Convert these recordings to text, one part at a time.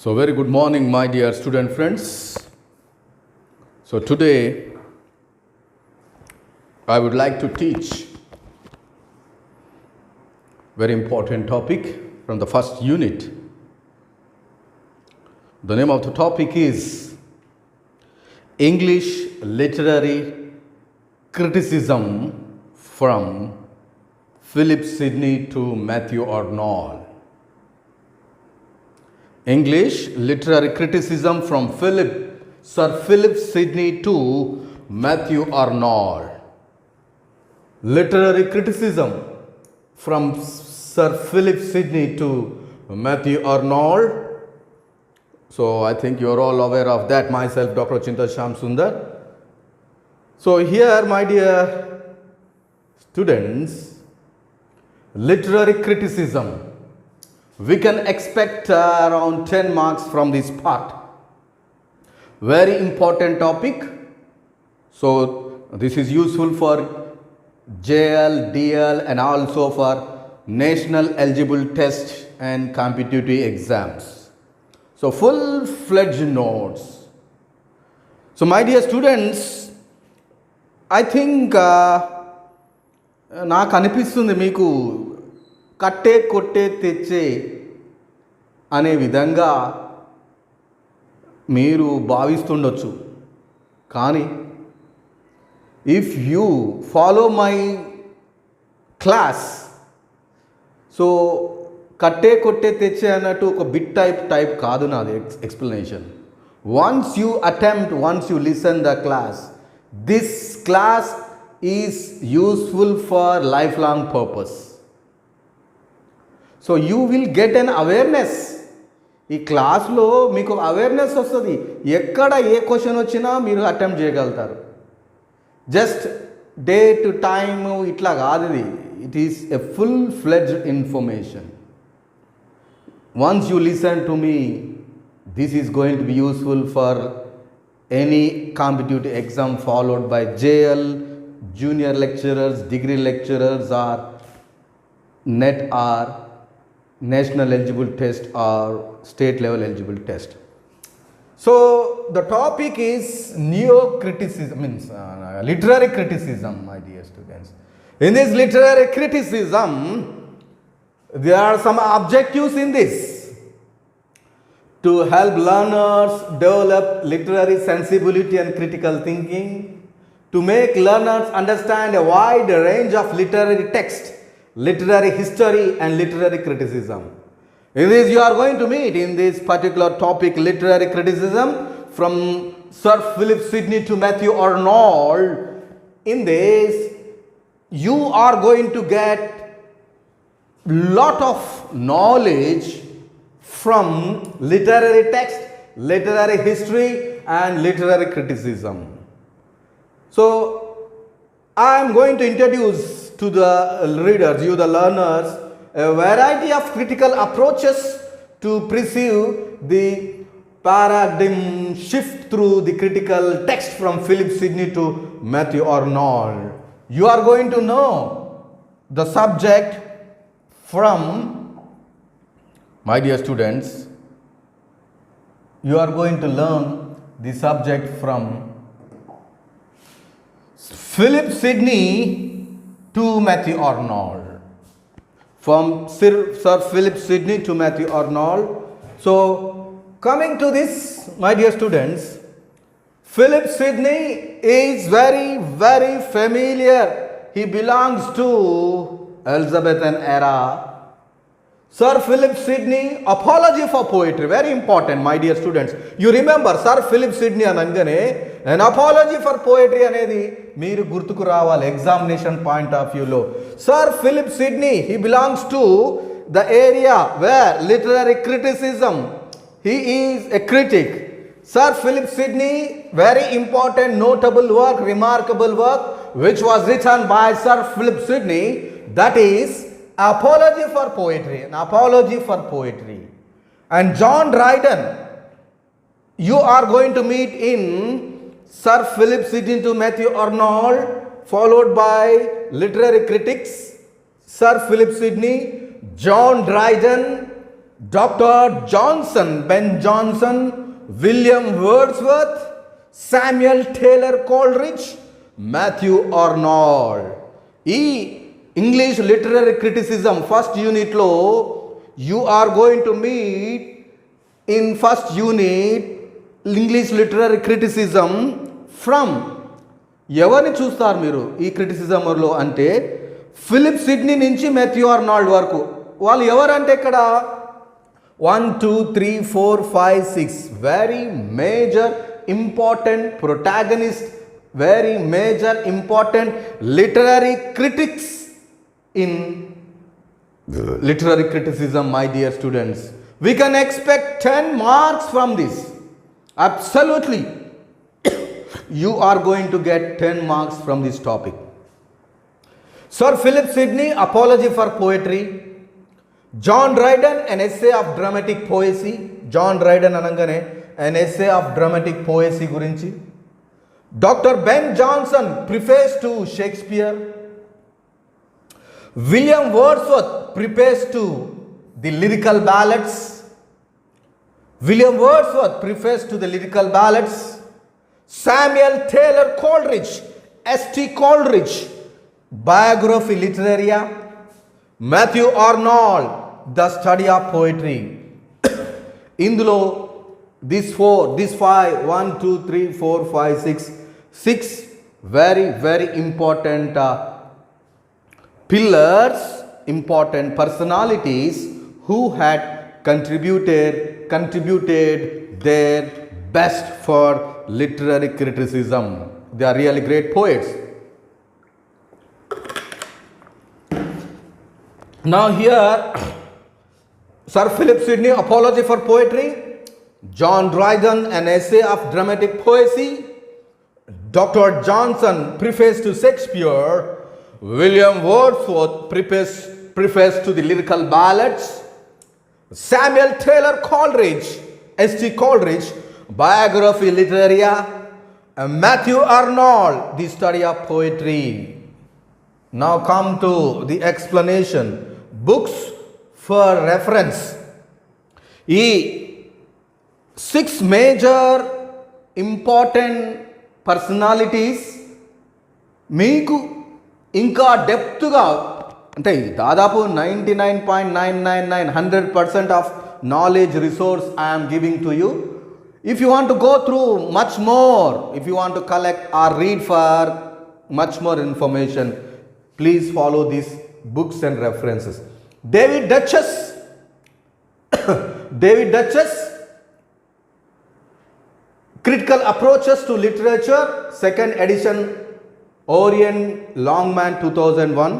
So very good morning, my dear student friends. So today I would like to teach very important topic from the first unit. The name of the topic is English Literary Criticism from Philip Sidney to Matthew Arnold. English Literary Criticism from Sir Philip Sidney to Matthew Arnold. Literary criticism from Sir Philip Sidney to Matthew Arnold. So I think you are all aware of that. Myself, Dr. Syam Sundar. So here, my dear students, literary criticism. We can expect around 10 marks from this part. Very important topic. So this is useful for JL&DL and also for national eligible test and competitive exams. So full-fledged notes. So my dear students, I think నాకు అనిపిస్తుంది మీకు కట్టే కొట్టే తెచ్చే అనే విధంగా మీరు భావిస్తుండొచ్చు. కానీ if you follow my class, so కట్టే కొట్టే తెచ్చే అన్నట్టు ఒక బిట్ టైప్ కాదు నాది explanation. Once you listen the class, this class is useful for life long purpose. So you will get an awareness. ఈ క్లాస్లో మీకు అవేర్నెస్ వస్తుంది. ఎక్కడ ఏ క్వశ్చన్ వచ్చినా మీరు అటెంప్ట్ చేయగలుగుతారు. జస్ట్ డే టు టైమ్ ఇట్లా కాదు ఇది. It is a full-fledged information. Once you listen to me, this is going to be useful for any competitive exam followed by JL, junior lecturers, degree lecturers, or NET or national eligible test or state level eligible test. So the topic is literary criticism, my dear students. In this literary criticism, there are some objectives in this: to help learners develop literary sensibility and critical thinking, to make learners understand a wide range of literary text, literary history and literary criticism. In this you are going to meet in this particular topic, literary criticism from Sir Philip Sidney to Matthew Arnold. In this you are going to get lot of knowledge from literary text, literary history and literary criticism. So I am going to introduce to the readers, you the learners, a variety of critical approaches to perceive the paradigm shift through the critical text from Philip Sidney to Matthew Arnold. You are going to know the subject from, my dear students, you are going to learn the subject from Philip Sidney to Matthew Arnold. From Sir Philip Sidney to Matthew Arnold. So coming to this, my dear students, Philip Sidney is very familiar. He belongs to Elizabethan era. Sir Philip Sidney, Apology for Poetry, very important, my dear students. You remember Sir Philip Sidney anangane an apology for poetry anedi మీరు గుర్తుకు రావాలి examination point of వ్యూలో. Sir Philip Sidney, he belongs to the area where literary criticism, he is a critic. Sir Philip Sidney, very important, notable work, remarkable work which was written by Sir Philip Sidney, that is Apology for Poetry, an apology for poetry. And John Dryden, you are going to meet in Sir Philip Sidney to Matthew Arnold, followed by literary critics, Sir Philip Sidney, John Dryden, Dr. Johnson, Ben Jonson, William Wordsworth, Samuel Taylor Coleridge, Matthew Arnold. English literary criticism first unit lo you are going to meet in first unit English literary criticism from ఎవరిని చూస్తారు మీరు ఈ క్రిటిసిజంలో అంటే Philip Sidney నుంచి Matthew Arnold వరకు. వాళ్ళు ఎవరంటే ఇక్కడ 1 2 3 4 5 6 very major important protagonist, very major important literary critics in literary criticism, my dear students. We can expect 10 marks from this. Absolutely. You are going to get 10 marks from this topic. Sir Philip Sidney, Apology for Poetry. John Dryden, an essay of dramatic poesy. John Dryden anangane an essay of dramatic poesy gurinchi. Dr. Ben Jonson, Preface to Shakespeare. William Wordsworth, Preface to the Lyrical Ballads. William Wordsworth, Preface to the Lyrical Ballads. Samuel Taylor Coleridge, S.T. Coleridge, Biography Literaria. Matthew Arnold, The Study of Poetry. Indulo these 5 1 2 3 4 5 6 very very important pillars, important personalities who had contributed their best for literary criticism. They are really great poets. Now here, Sir Philip Sidney, Apology for Poetry. John Dryden, an essay of dramatic poesy. Dr. Johnson, Preface to Shakespeare. William Wordsworth, Preface to the Lyrical Ballads. Samuel Taylor Coleridge, S.T. Coleridge, Biography Literaria. Matthew Arnold, The Study of Poetry. Now come to the explanation. Books for reference. 6 major important personalities మీకు ఇంకా డెప్త్గా అంటే దాదాపు 99.999 100% of knowledge resource I'm giving to you. If you want to go through much more, if you want to collect or read for much more information, please follow these books and references. David duchess Critical Approaches to Literature, 2nd edition, Orient Longman 2001.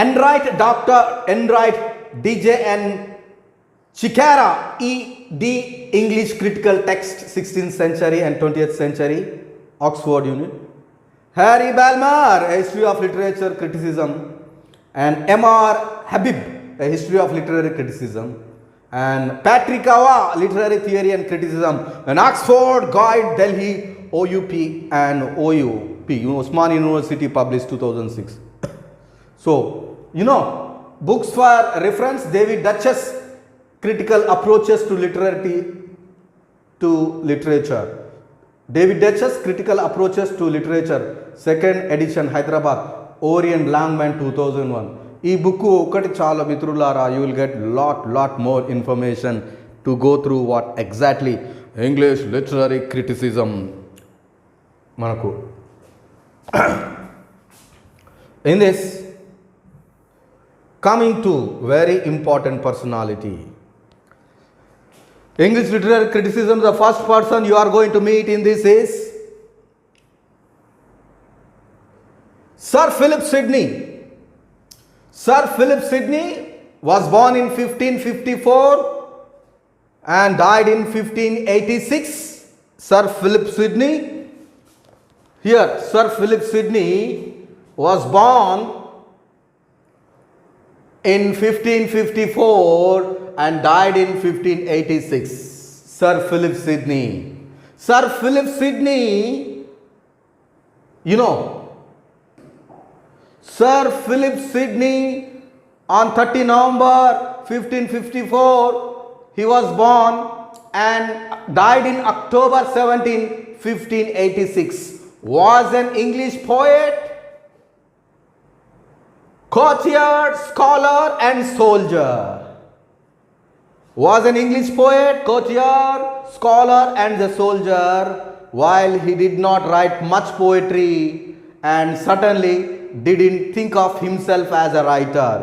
Enright, Dr. Enright, DJ and Chicara, E.D. English Critical Text, 16th century and 20th century, Oxford Unit. Harry Balmer, A History of Literature Criticism. And M.R. Habib, A History of Literary Criticism. And Patrick Awa, Literary Theory and Criticism, and Oxford Guide, Delhi, OUP and OUP, Osman University, published 2006. So, books for reference: David Dutchess, Critical Approaches to Literature. David Dutchess, Critical Approaches to Literature, 2nd edition, Hyderabad, Orient Longman 2001. ఈ book ఒకటి చాలా మిత్రులారా, you will get lot more information to go through what exactly English literary criticism మనకు. In this coming to very important personality, English literary criticism, the first person you are going to meet in this is Sir Philip Sidney. Sir Philip Sidney was born in 1554 and died in 1586. Sir Philip Sidney. Here, Sir Philip Sidney was born in 1554 and died in 1586. Sir Philip Sidney. Sir Philip Sidney, Sir Philip Sidney On 30 November 1554, he was born and died in October 17, 1586. Was an English poet, courtier, scholar and soldier. Was an English poet, courtier, scholar and the soldier. While he did not write much poetry and certainly didn't think of himself as a writer.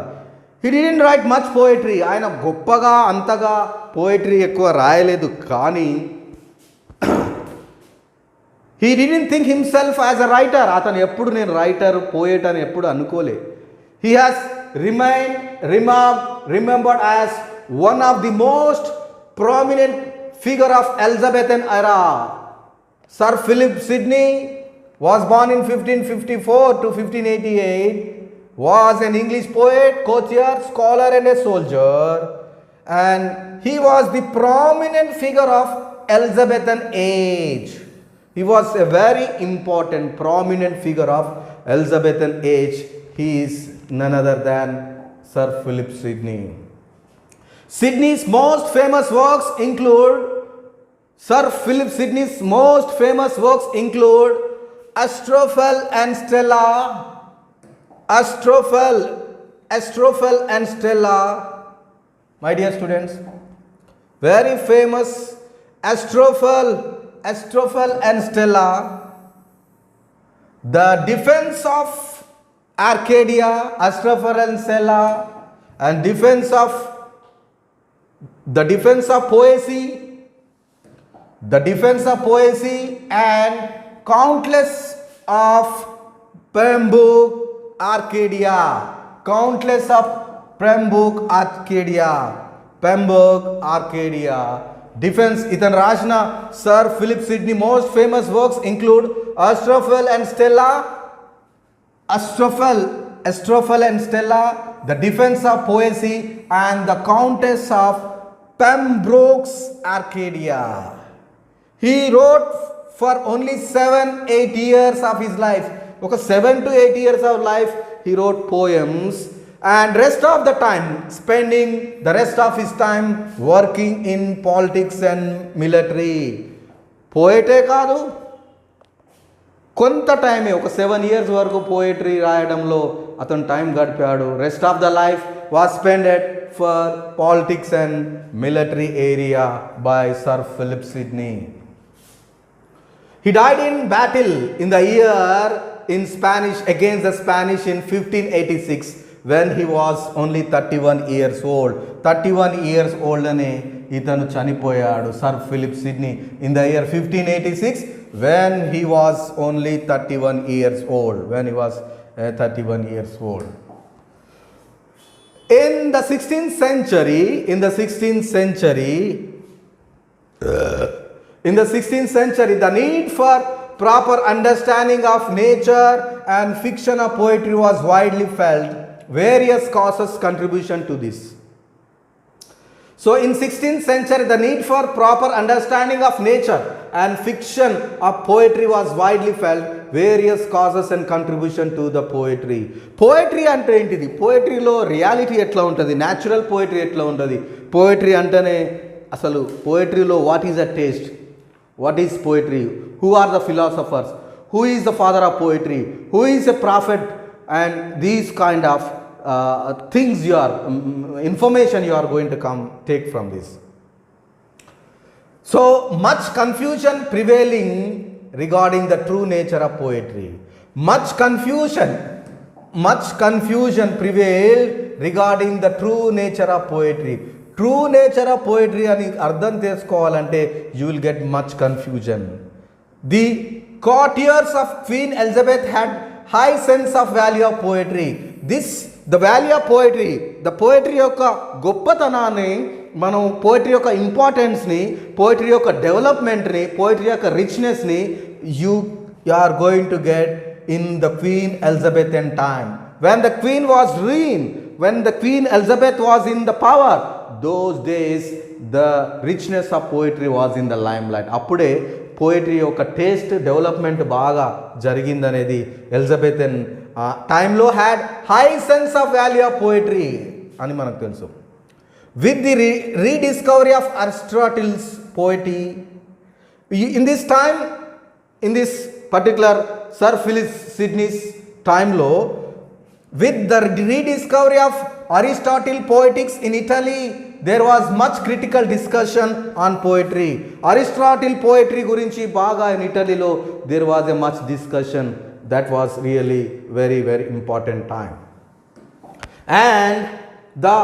He didn't write much poetry. ఆయన గొప్పగా అంతగా poetry ఎక్కువ రాయలేదు కానీ he didn't think himself as a writer. అతను ఎప్పుడు నేను writer poet అని ఎప్పుడు అనుకోలే. He has remembered as one of the most prominent figure of Elizabethan era. Sir Philip Sidney was born in 1554 to 1588, was an English poet, courtier, scholar and a soldier, and he was the prominent figure of Elizabethan age. He was a very important prominent figure of Elizabethan age. He is none other than Sir Philip Sidney. Sidney's most famous works include Sir Philip Sidney's most famous works include Astrophel and Stella. Astrophel and Stella. My dear students, very famous Astrophel and Stella. The defense of Arcadia, Astrophel and Stella, and defense of poesy and countless of Pembroke Arcadia. Defense ఇతను రాసిన Sir Philip Sidney most famous works include Astrophel and Stella, the defense of poesy and the Countess of Pembroke's Arcadia. He wrote for only 7-8 years of his life. Okay, 7 to 8 years of life he wrote poems, and spending the rest of his time working in politics and military. పోయటే కాదు, కొంత టైమే ఒక 7 years వరకు poetry రాయడంలో అతను time గడిపాడు. Rest of the life was spended for politics and military area by Sir Philip Sidney. He died in battle in the year against the Spanish in 1586 when he was only 31 years old. 31 years old అనే ఇతను చనిపోయాడు Sir Philip Sidney in the year 1586 when he was only 31 years old. In the 16th century, the need for proper understanding of nature and fiction of poetry was widely felt. Various causes contribution to this. So in 16th century, the need for proper understanding of nature and fiction of poetry was widely felt. Various causes and contribution to the poetry. Poetry అంటే ఏంటిది? పోయిటరీలో reality ఎట్లా ఉంటుంది, natural poetry ఎట్లా ఉంటుంది, poetry అంటేనే అసలు పోయిటరీలో what is a taste, what is poetry, who are the philosophers, who is the father of poetry, who is a prophet, and these kind of things information you are going to take from this. So much confusion prevailing regarding the true nature of poetry. Much confusion prevailed regarding the true nature of poetry. True nature of poetry అని అర్థం చేసుకోవాలంటే you will get much confusion. The courtiers of Queen Elizabeth had high sense of value of poetry. The value of poetry, the poetry యొక్క గొప్పతనాన్ని, మనం poetry యొక్క ఇంపార్టెన్స్ని, poetry యొక్క డెవలప్మెంట్ని, poetry యొక్క రిచ్నెస్ని you are going to get in the Queen Elizabethan time. When the Queen Elizabeth was in the power, those days the richness of poetry was in the limelight. అప్పుడే poetry యొక్క taste development బాగా జరిగిందనేది Elizabethan టైంలో had high sense of value of poetry. అని మనకు తెలుసు. With the rediscovery of Aristotle's poetry, in this time, in this particular Sir Philip Sidney's time లో, with the rediscovery of Aristotle poetics in Italy, there was much critical discussion on poetry. Aristotle poetry గురించి బాగా in Italyలో there was a much discussion. That was really very, very important time. And the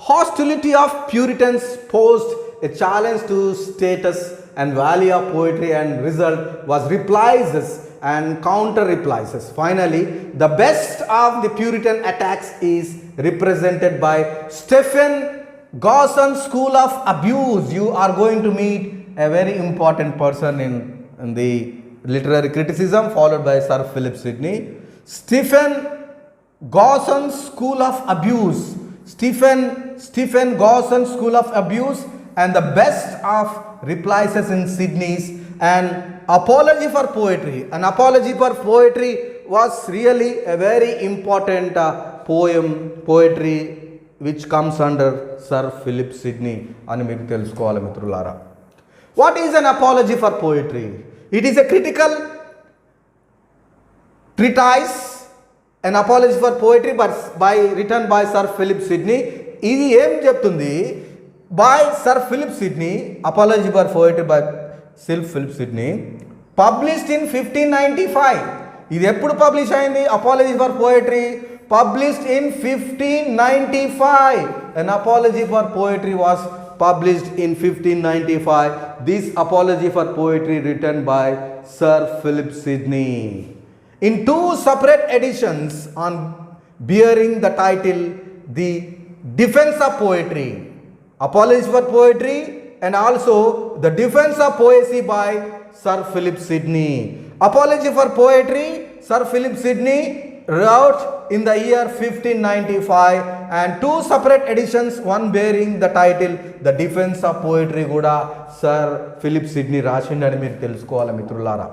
hostility of Puritans posed a challenge to status and value of poetry, and result was replies and counter replies. Finally, the best of the Puritan attacks is represented by Stephen Gawson's school of abuse. You are going to meet a very important person in the literary criticism, followed by Sir Philip Sidney. Stephen Gawson's school of abuse. Stephen Gawson's school of abuse and the best of replies in Sidney's an apology for poetry. An apology for poetry was really a very important poetry which comes under Sir Philip Sidney అని మీకు తెలుసుకోవాలి మిత్రులారా. What is an apology for poetry? It is a critical treatise, an apology for poetry, but written by Sir Philip Sidney. ఇది ఏం చెప్తుంది? By Sir Philip Sidney, apology for poetry by Sir Philip Sidney, published in 1595. ఇది ఎప్పుడు publish అయింది? apology for poetry published in 1595. An apology for poetry was published in 1595. This apology for poetry written by Sir Philip Sidney in two separate editions on bearing the title The Defense of Poetry. Apology for poetry and also the defense of poesy by Sir Philip Sidney. Apology for poetry, Sir Philip Sidney wrote in the year 1595, and two separate editions, one bearing the title The Defense of Poetry కూడా Sir Philip Sidney రాసిండని మీరు తెలుసుకోవాలి మిత్రులారా.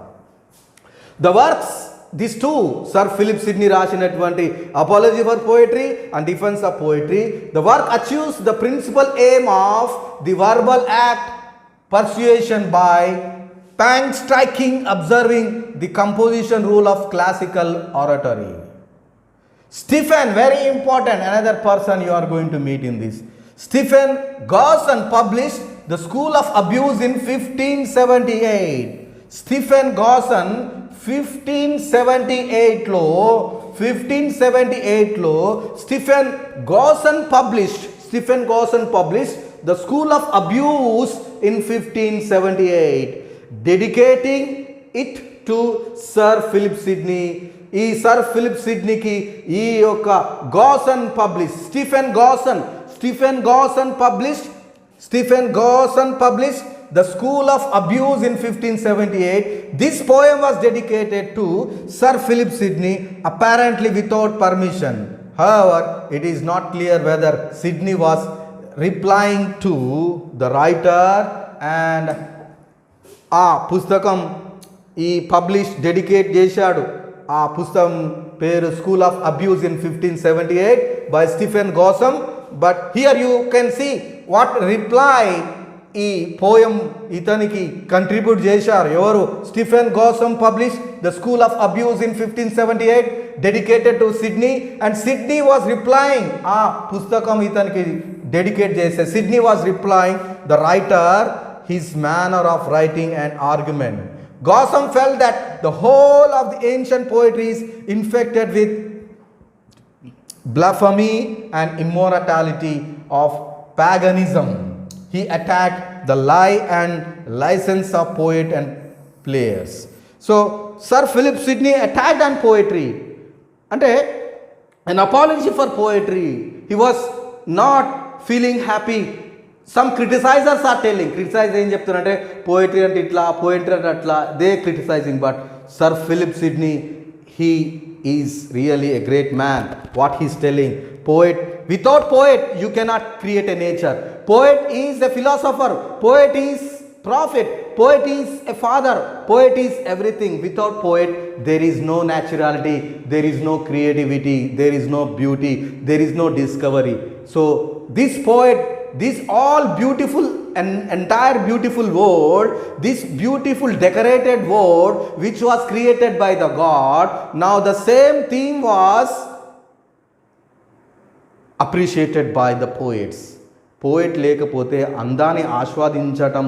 The works, these two, Sir Philip Sidney రాసినటువంటి Apology for Poetry and Defense of Poetry, the work achieves the principal aim of the verbal act persuasion by painstaking observing the composition rule of classical oratory. Stephen, very important, another person you are going to meet in this. Stephen Gawson published The School of Abuse in 1578. Stephen Gawson 1578లో Stephen Gawson published The School of Abuse in 1578, dedicating it to Sir Philip Sidney. ఈ Sir Philip సిడ్నీకి ఈ యొక్క Gosson publish Stephen Gosson publish The School of Abuse in 1578. This poem was dedicated to Sir Philip Sidney, apparently without permission. However, it is not clear whether Sidney was replying to the writer, and ఆ పుస్తకం ఈ publish dedicate చేశాడు. ఆ పుస్తకం పేరు School of Abuse in 1578 by Stephen Gosson. But here you can see what reply ఈ poem ఇతనికి contribute చేశారు ఎవరు? Stephen Gosson publish the School of Abuse in 1578 dedicated to Sidney, and Sidney was replying. ఆ పుస్తకం ఇతనికి dedicate చేసే Sidney was replying the writer his manner of writing and argument. Gawson felt that the whole of the ancient poetry is infected with blasphemy and immorality of paganism. He attacked the lie and license of poet and players. So Sir Philip Sidney attacked on poetry. Ante an apology for poetry. He was not feeling happy. Some criticizers are telling, criticize ఏం చెప్తున్నారంటే poetry అంటే ఇట్లా, poetry అంటే అట్లా, they criticising. But Sir Philip Sidney, he is really a great man. What he is telling, poet, without poet you cannot create a nature. Poet is a philosopher, poet is prophet, poet is a father, poet is everything. Without poet there is no naturality, there is no creativity, there is no beauty, there is no discovery. So this poet, this all beautiful and entire beautiful world, this beautiful decorated world which was created by the God, now the same theme was appreciated by the poets. Poet లేకపోతే అందాన్ని ఆస్వాదించటం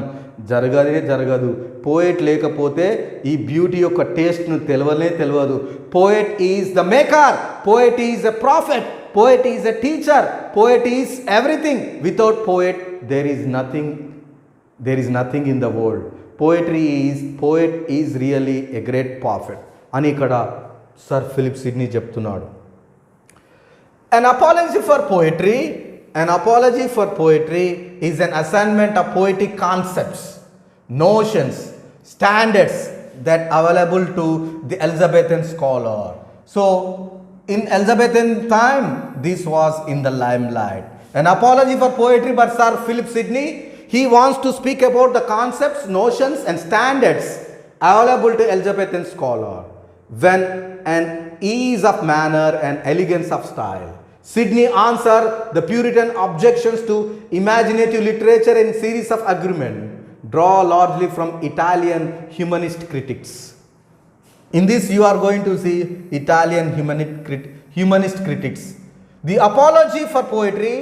జరగదు. Poet లేకపోతే ఈ beauty యొక్క టేస్ట్ను తెలియదు. Poet is the maker, poet is a prophet, poet is a teacher, poet is everything. Without poet there is nothing in the world. Poet is really a great prophet అని ఇక్కడ Sir Philip Sidney చెప్తున్నాడు. An apology for poetry is an assignment of poetic concepts, notions, standards that available to the Elizabethan scholar. So, in Elizabethan time, this was in the limelight. An apology for poetry by Sir Philip Sidney. He wants to speak about the concepts, notions and standards available to Elizabethan scholar when an ease of manner and elegance of style. Sidney answered the Puritan objections to imaginative literature in series of arguments draw largely from Italian humanist critics. In this you are going to see Italian humanist critics. The apology for poetry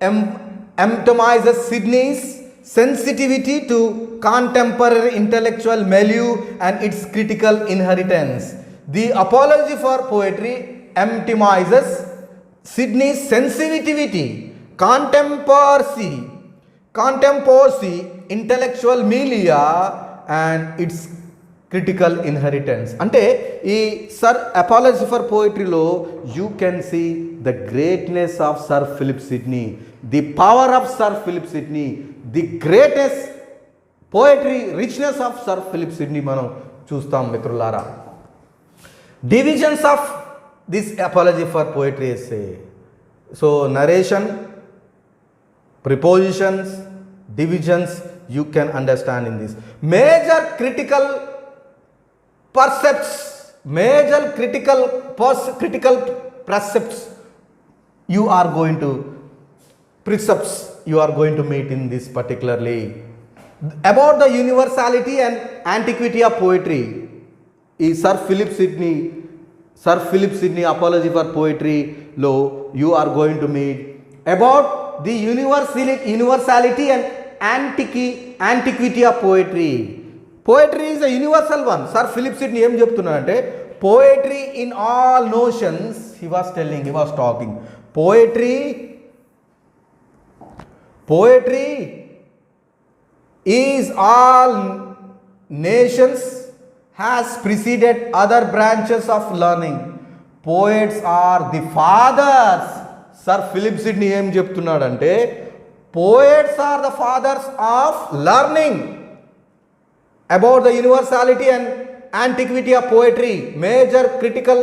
epitomizes Sidney's sensitivity to contemporary intellectual milieu and its critical inheritance. The apology for poetry epitomizes Sidney's sensitivity, contemporary intellectual milieu and its critical inheritance. అంటే ఈ Sir apology for పోయిటరీలో you can see the greatness of Sir Philip Sidney, the power of Sir Philip Sidney, the greatest poetry richness of Sir Philip Sidney మనం చూస్తాం మిత్రులారా. Divisions of this apology for poetry essay. So narration, prepositions, divisions you can understand in this. Major critical precepts you are going to meet in this particularly. About the universality and antiquity of poetry is Sir Philip Sidney apology for poetry lo you are going to meet about the universality and antiquity of poetry. Poetry is a universal one. Sir Philip Sidney em cheptunnadante poetry in all notions, he was talking poetry is all nations has preceded other branches of learning. Poets are the fathers. Sir Philip Sidney em cheptunnadante poets are the fathers of learning. About the universality and antiquity of poetry, major critical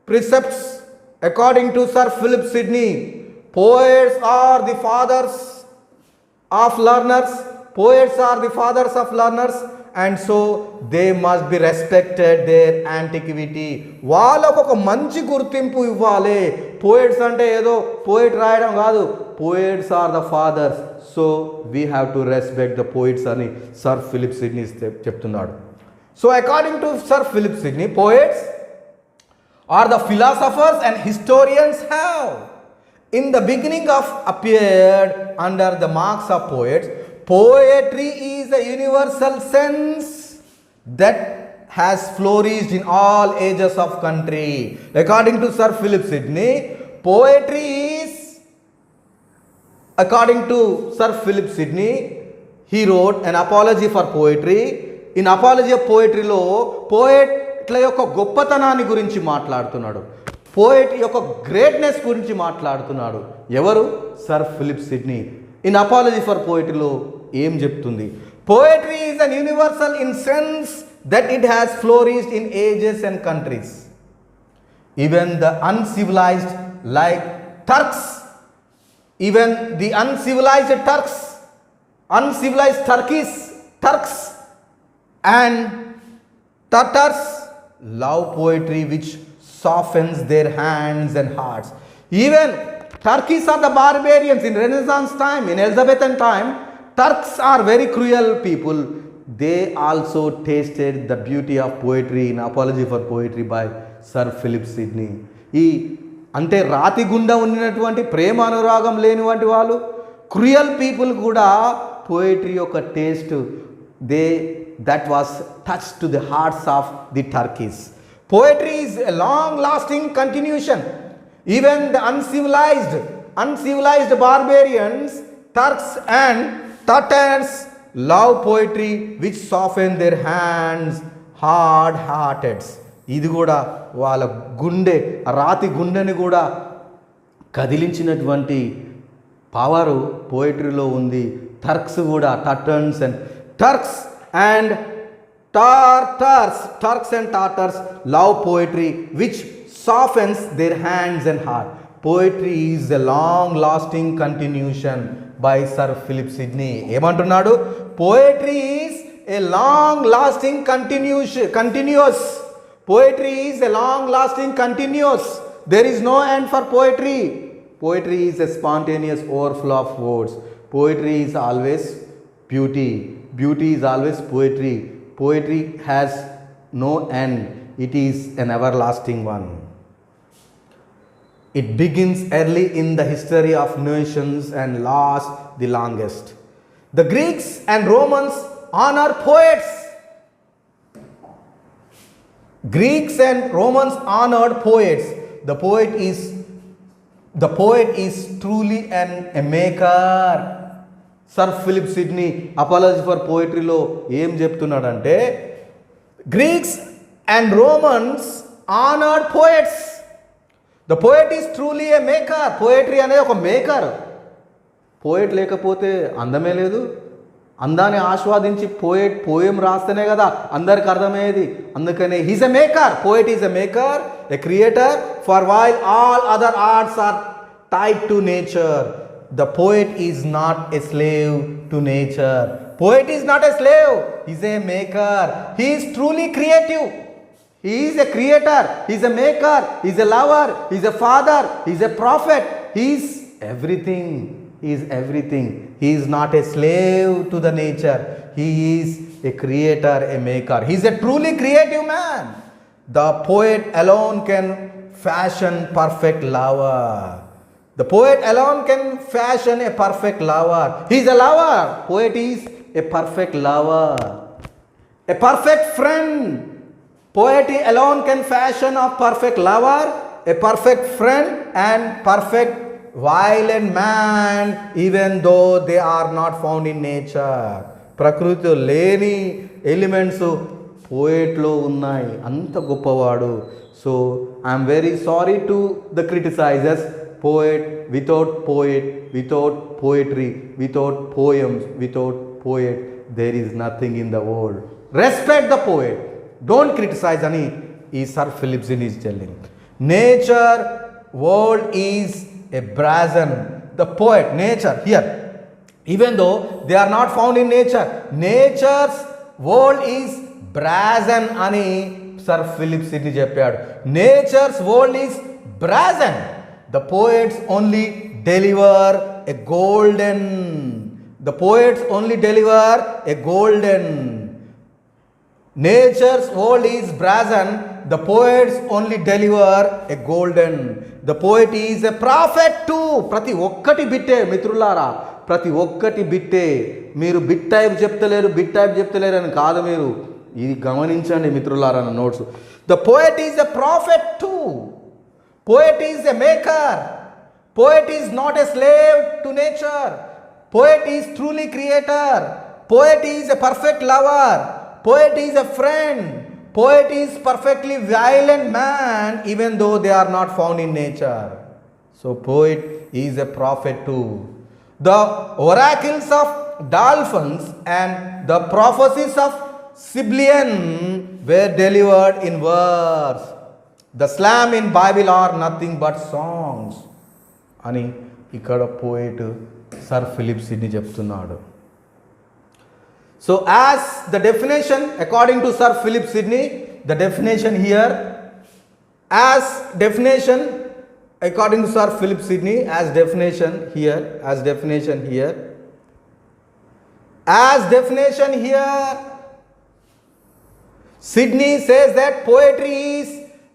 precepts according to Sir Philip Sidney. Poets are the fathers of learners. Poets are the fathers of learners. And so they must be respected their antiquity. వాళ్ళకు ఒక మంచి గుర్తింపు ఇవ్వాలి. Poets అంటే ఏదో poet రాయడం కాదు, poets are the fathers. So we have to respect the poets అని సర్ ఫిలిప్ సిడ్నీ చెప్తున్నాడు. So according to Sir Philip Sidney, poets are the philosophers and historians have in the beginning of appeared under the marks of poets. Poetry is a universal sense that has flourished in all ages of country. According to Sir Philip Sidney, poetry is, according to Sir Philip Sidney, he wrote an apology for poetry. In apology of poetry లో పోయెట్ల యొక్క గొప్పతనాన్ని గురించి మాట్లాడుతున్నాడు, poet యొక్క greatness గురించి మాట్లాడుతున్నాడు. ఎవరు? Sir Philip Sidney. In apology for పోయిటరీలో ఏం చెప్తుంది? Poetry is an universal in sense that it has flourished in ages and countries. Even the uncivilised like Turks, even the uncivilised Turks and Tatars love poetry which softens their hands and hearts. Even Turks are the barbarians in Renaissance time, in Elizabethan time. Turks are very cruel people. They also tasted the beauty of poetry in Apology for Poetry by Sir Philip Sidney. ఈ అంటే రాతి గుండా ఉన్నటువంటి ప్రేమ అనురాగం లేనివంటి వాళ్ళు cruel people కూడా poetry యొక్క taste that was touched to the hearts of the Turkish. Poetry is a long lasting continuation. Even the uncivilized barbarians, Turks and Tatars love poetry which soften their hands, hard hearted. ఇది కూడా వాళ్ళ గుండె రాతి గుండెని కూడా కదిలించినటువంటి power పోయిటరీలో ఉంది. Turks కూడా Turks and Tatars love poetry which softens their hands and heart. Poetry is a long lasting continuation by Sir Philip Sidney. ఏమంటున్నాడు? Poetry is a long lasting continuous. Poetry is a long lasting continuous. There is no end for poetry. Poetry is a spontaneous overflow of words. Poetry is always beauty. Beauty is always poetry. Poetry has no end. It is an everlasting one. It begins early in the history of nations and lasts the longest. The Greeks and Romans honor poets. Greeks and Romans honored poets. The poet is truly a maker. Sir Philip Sidney apology for పోయిటరీలో ఏం చెప్తున్నాడంటే Greeks and Romans honoured poets. The poet is truly a maker. Poetry అనేది ఒక maker. Poet లేకపోతే అందమే లేదు. అందాన్ని ఆస్వాదించి పోయం రాస్తేనే కదా అందరికి అర్థమయ్యేది. అందుకనే he's a maker. Poet is a maker, a creator. For while all other arts are tied to nature, the poet is not a slave to nature. Poet is not a slave. He is a maker. He is truly creative. He is a creator. He is a maker. He is a lover. He is a father. He is a prophet. He is everything. He is everything. He is not a slave to the nature. He is a creator, a maker. He is a truly creative man. The poet alone can fashion perfect lover. The poet alone can fashion a perfect lover. He is a lover. Poet is a perfect lover. A perfect friend. Poet alone can fashion a perfect lover, a perfect friend and perfect violent man, even though they are not found in nature. ప్రకృతిలో లేని elements పోయట్లో ఉన్నాయి. అంత గొప్పవాడు. So I'm very sorry to the criticisers. Poet, without poetry, without poems, without poet, there is nothing in the world. Respect the poet. Don't criticize ani is Sir Philip Sidney is telling. Nature world is a brazen. The poet, nature here, even though they are not found in nature, nature's world is brazen ani Sir Philip Sidney చెప్పాడు. Nature's world is brazen. The poets only deliver a golden. The poets only deliver a golden. Nature's world is brazen. The poets only deliver a golden. The poet is a prophet too. ప్రతి ఒక్కటి బిట్టే మిత్రులారా, ప్రతి ఒక్కటి బిట్టే. మీరు bit type చెప్తలేరు అని కాదు, మీరు ఇది గమనించండి మిత్రులారా నా notes. The poet is a prophet too. Poet is a maker. Poet is not a slave to nature. Poet is truly creator. Poet is a perfect lover. Poet is a friend. Poet is perfectly violent man, even though they are not found in nature. So poet is a prophet too. The oracles of dolphins and the prophecies of Sibyl were delivered in verse. The slam in Bible are nothing but songs అని ఇక్కడ poet Sir Philip Sidney చెప్తున్నాడు. So as the definition according to Sir Philip Sidney, the definition here as definition according to Sir Philip Sidney, as definition here, Sidney says that poetry is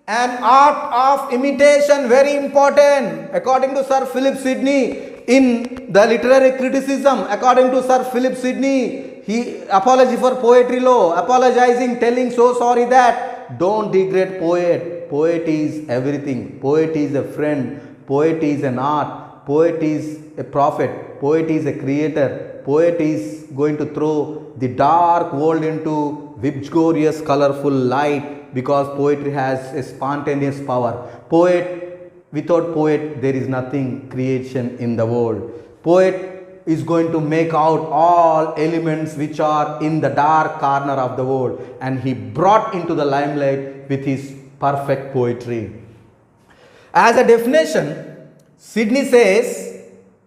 an art of imitation, very important. According to Sir Philip Sidney, in the literary criticism, according to Sir Philip Sidney, he apology for poetry law, apologizing, telling so sorry that don't degrade poet. Poet is everything. Poet is a friend. Poet is an art. Poet is a prophet. Poet is a creator. Poet is going to throw the dark world into vigorous, colorful light, because poetry has a spontaneous power. Without poet, there is nothing creation in the world. Poet is going to make out all elements which are in the dark corner of the world, and he brought into the limelight with his perfect poetry. As a definition, Sidney says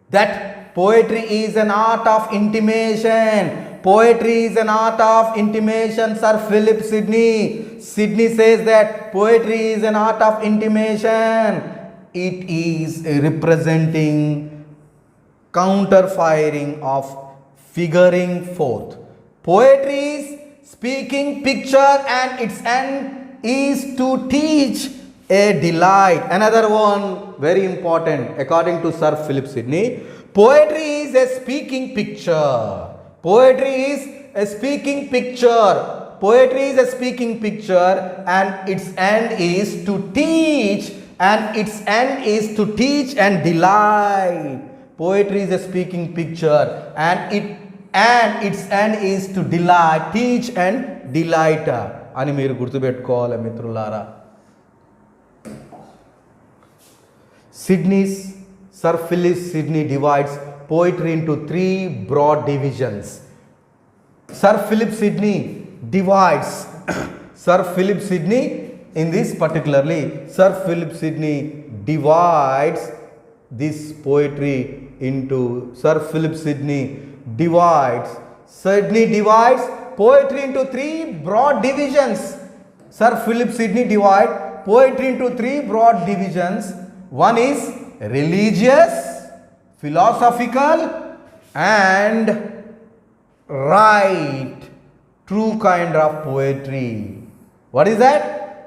that poetry is an art of intimation. Poetry is an art of intimation. Sir Philip Sidney says that poetry is an art of intimation. It is representing counterfiring of figuring forth. Poetry is speaking picture, and its end is to teach a delight. Another one very important, according to Sir Philip Sidney, poetry is a speaking picture. Poetry is a speaking picture. Poetry is a speaking picture, and its end is to teach, and its end is to teach and delight. Poetry is a speaking picture, and its end is to delight, teach and delight అని మీరు గుర్తుపెట్టుకోవాలి మిత్రులారా. Sir Philip Sidney divides poetry into three broad divisions. Sir Philip Sidney in this particularly, Sir Philip Sidney divides this poetry into, Sidney divides poetry into three broad divisions. Sir Philip Sidney divides poetry into three broad divisions. One is religious, philosophical and right, true kind of poetry. What is that?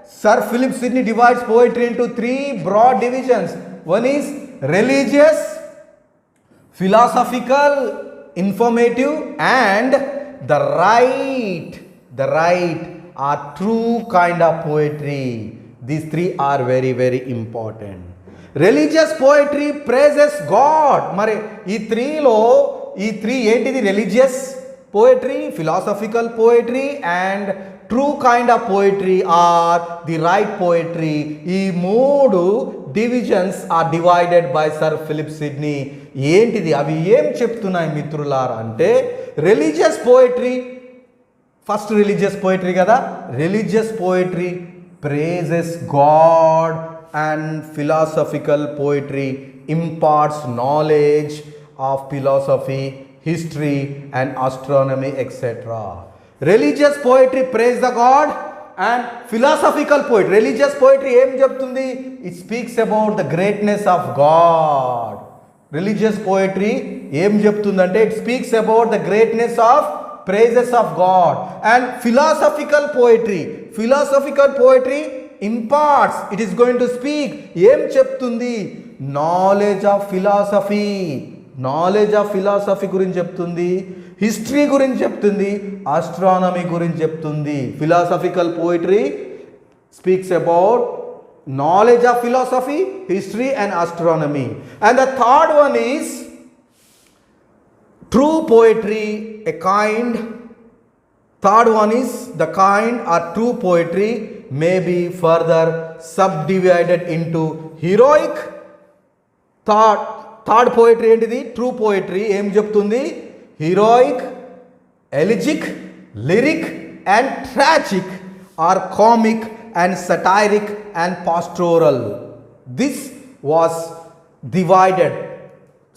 Sir Philip Sidney divides poetry into three broad divisions. One is religious, philosophical, informative and the right are true kind of poetry. These three are very, very important. Religious poetry praises God. మరి ఈ three ఏంటిది? religious poetry, philosophical poetry and true kind of poetry or the right poetry. ఈ మూడు divisions are divided by Sir Philip Sidney. ఏంటిది? అవి ఏం చెప్తున్నాయి మిత్రులారా అంటే, religious poetry, first religious poetry కదా, religious poetry praises God, and philosophical poetry imparts knowledge of philosophy, history and astronomy, etc. Religious poetry praise the God, and philosophical poetry, religious poetry ఏం చెప్తుంది? It speaks about the greatness of God. Religious poetry ఏం చెప్తుందంటే, it speaks about the greatness of praises of God. And philosophical poetry imparts, it is going to speak, ఏం చెప్తుంది? knowledge of philosophy గురించి చెప్తుంది, history గురించి చెప్తుంది, astronomy గురించి చెప్తుంది. Philosophical poetry speaks about knowledge of philosophy, history and astronomy. And the third one is true poetry, third one is the kind or true poetry may be further subdivided into heroic. third poetry ఏంటిది? true poetry ఏం చెప్తుంది? heroic, elegiac, lyric and tragic, or comic and satiric and pastoral. This was divided.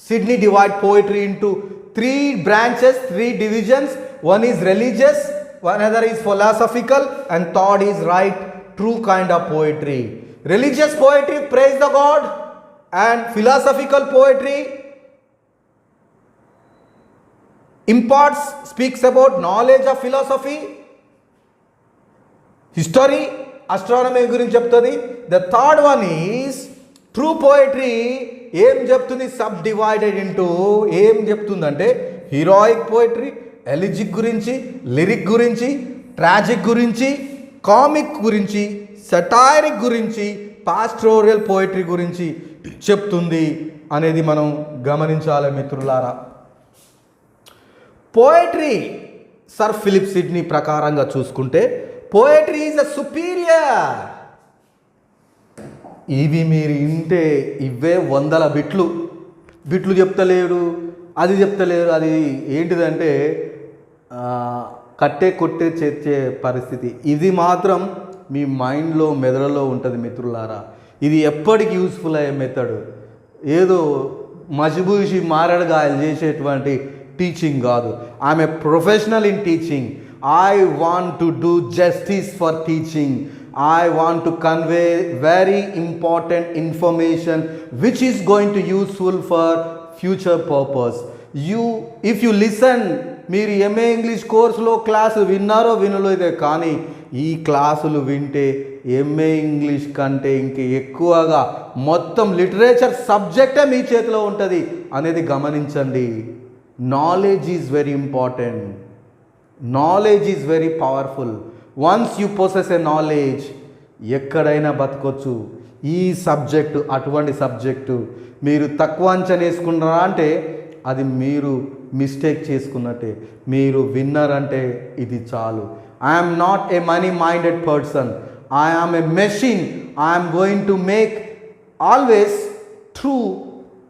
Sidney divided poetry into three branches, three divisions. One is religious, another is philosophical and third is right, true kind of poetry. Religious poetry praise the God, and philosophical poetry imparts, speaks about knowledge of philosophy, history, astronomy గురించి చెప్తుంది. The third one is true poetry. ఏం చెప్తుంది? Sub divided into ఏం చెప్తుందంటే heroic poetry, ఎలిజిక్ గురించి, lyric గురించి, tragic గురించి, comic గురించి, సటైరిక్ గురించి, పాస్టోరియల్ పోయిటరీ గురించి చెప్తుంది అనేది మనం గమనించాలి మిత్రులారా. పోయిటరీ సర్ ఫిలిప్ సిడ్నీ ప్రకారంగా చూసుకుంటే పోయిటరీ ఈజ్ అ సుపీరియర్. ఇవి మీరు ఇంటే ఇవే వందల బిట్లు చెప్తలేడు, అది చెప్తలేరు. అది ఏంటిదంటే కట్టే కొట్టే చేర్చే పరిస్థితి. ఇది మాత్రం మీ మైండ్లో మెదడులో ఉంటుంది మిత్రులారా. ఇది ఎప్పటికి యూస్ఫుల్ అయ్యే మెథడ్. ఏదో మసిబూసి మారడుగాయలు చేసేటువంటి టీచింగ్ కాదు. I'm a professional in teaching. I want to do justice for teaching. I want to convey very important information which is going to useful for future purpose. If you listen, మీరు MA English కోర్సులో class విన్నారో వినలేదో, కానీ ఈ క్లాసులు వింటే MA English కంటే ఇంక ఎక్కువగా మొత్తం లిటరేచర్ సబ్జెక్టే మీ చేతిలో ఉంటుంది అనేది గమనించండి. Knowledge is very important. Knowledge is very powerful. Once you possess a knowledge ఎక్కడైనా బతకొచ్చు. ఈ సబ్జెక్టు అటువంటి సబ్జెక్టు మీరు తక్కువ అంచనా వేసుకున్నారా అంటే అది మీరు మిస్టేక్ చేసుకున్నట్టే. మీరు విన్నరంటే ఇది చాలు. I'm not a money minded person. I'm a machine. I'm going to make always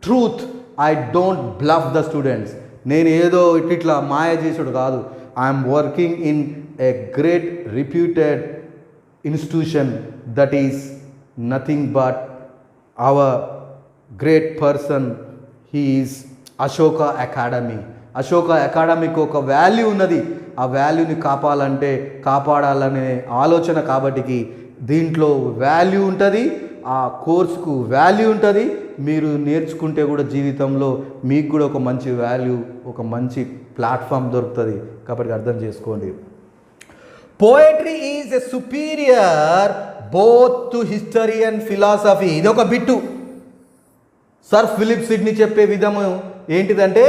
truth. I don't bluff the students. నేను ఏదో ఇట్లా మాయ చేసుడు కాదు. I'm working in a great reputed institution that is nothing but our great person. He is Ashoka Academy. Ashoka అకాడమీకి ఒక value ఉన్నది. ఆ వాల్యూని కాపాడాలనే ఆలోచన కాబట్టికి దీంట్లో వాల్యూ ఉంటుంది, ఆ కోర్సుకు వాల్యూ ఉంటుంది. మీరు నేర్చుకుంటే కూడా జీవితంలో మీకు కూడా ఒక మంచి వాల్యూ, ఒక మంచి ప్లాట్ఫామ్ దొరుకుతుంది. కాబట్టి అర్థం చేసుకోండి. Poetry is a superior both to history and philosophy. ఇది ఒక బిట్టు. సర్ ఫిలిప్ సిడ్నీ చెప్పే విధము ఏంటిదంటే,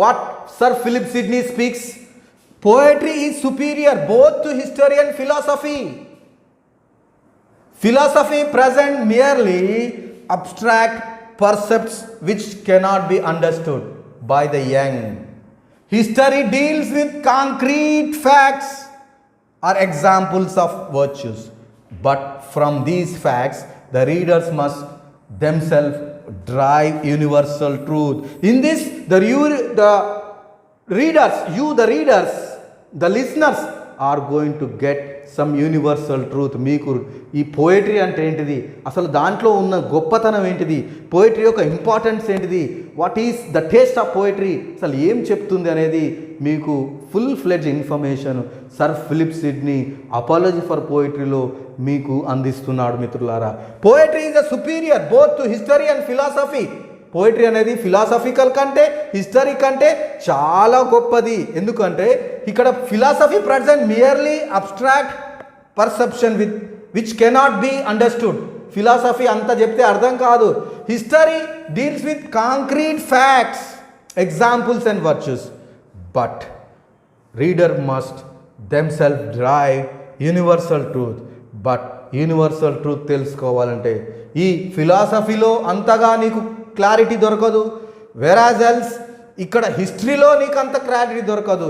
what Sir Philip Sidney speaks, poetry is superior both to history and philosophy. Philosophy present merely abstract percepts which cannot be understood by the young. History deals with concrete facts or examples of virtues. But from these facts, the readers must themselves derive universal truth. In this, the readers, the listeners are going to get some universal truth. మీకు ఈ poetry అంటే ఏంటిది, అసలు దాంట్లో ఉన్న గొప్పతనం ఏంటిది, poetry యొక్క ఇంపార్టెన్స్ ఏంటిది, what is the taste of poetry, అసలు ఏం చెప్తుంది అనేది మీకు full fledged information Sir Philip Sidney apology for పోయిటరీలో మీకు అందిస్తున్నాడు మిత్రులారా. Poetry is a superior both to history and philosophy. Poetry అనేది ఫిలాసఫికల్ కంటే హిస్టరీ కంటే చాలా గొప్పది. ఎందుకంటే ఇక్కడ philosophy present merely abstract perception which cannot be understood. Philosophy అంతా చెప్తే అర్థం కాదు. History deals with concrete facts, examples and virtues. But reader must themself drive universal truth. But universal truth తెలుసుకోవాలంటే ఈ ఫిలాసఫీలో అంతగా నీకు క్లారిటీ దొరకదు, వెరాజ్ ఎల్స్ ఇక్కడ హిస్టరీలో నీకు అంత క్లారిటీ దొరకదు.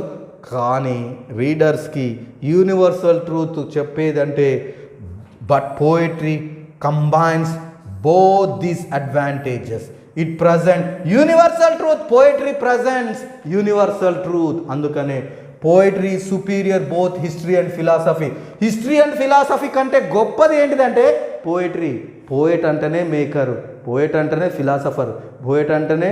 కానీ రీడర్స్కి యూనివర్సల్ ట్రూత్ చెప్పేదంటే, but poetry combines both these advantages. It present universal truth. Poetry presents universal truth. అందుకనే poetry superior both history and philosophy. History and philosophy కంటే గొప్పది ఏంటిదంటే పోయిటరీ. పోయట్ అంటేనే మేకరు, పోయట్ అంటేనే ఫిలాసఫర్, పోయట్ అంటేనే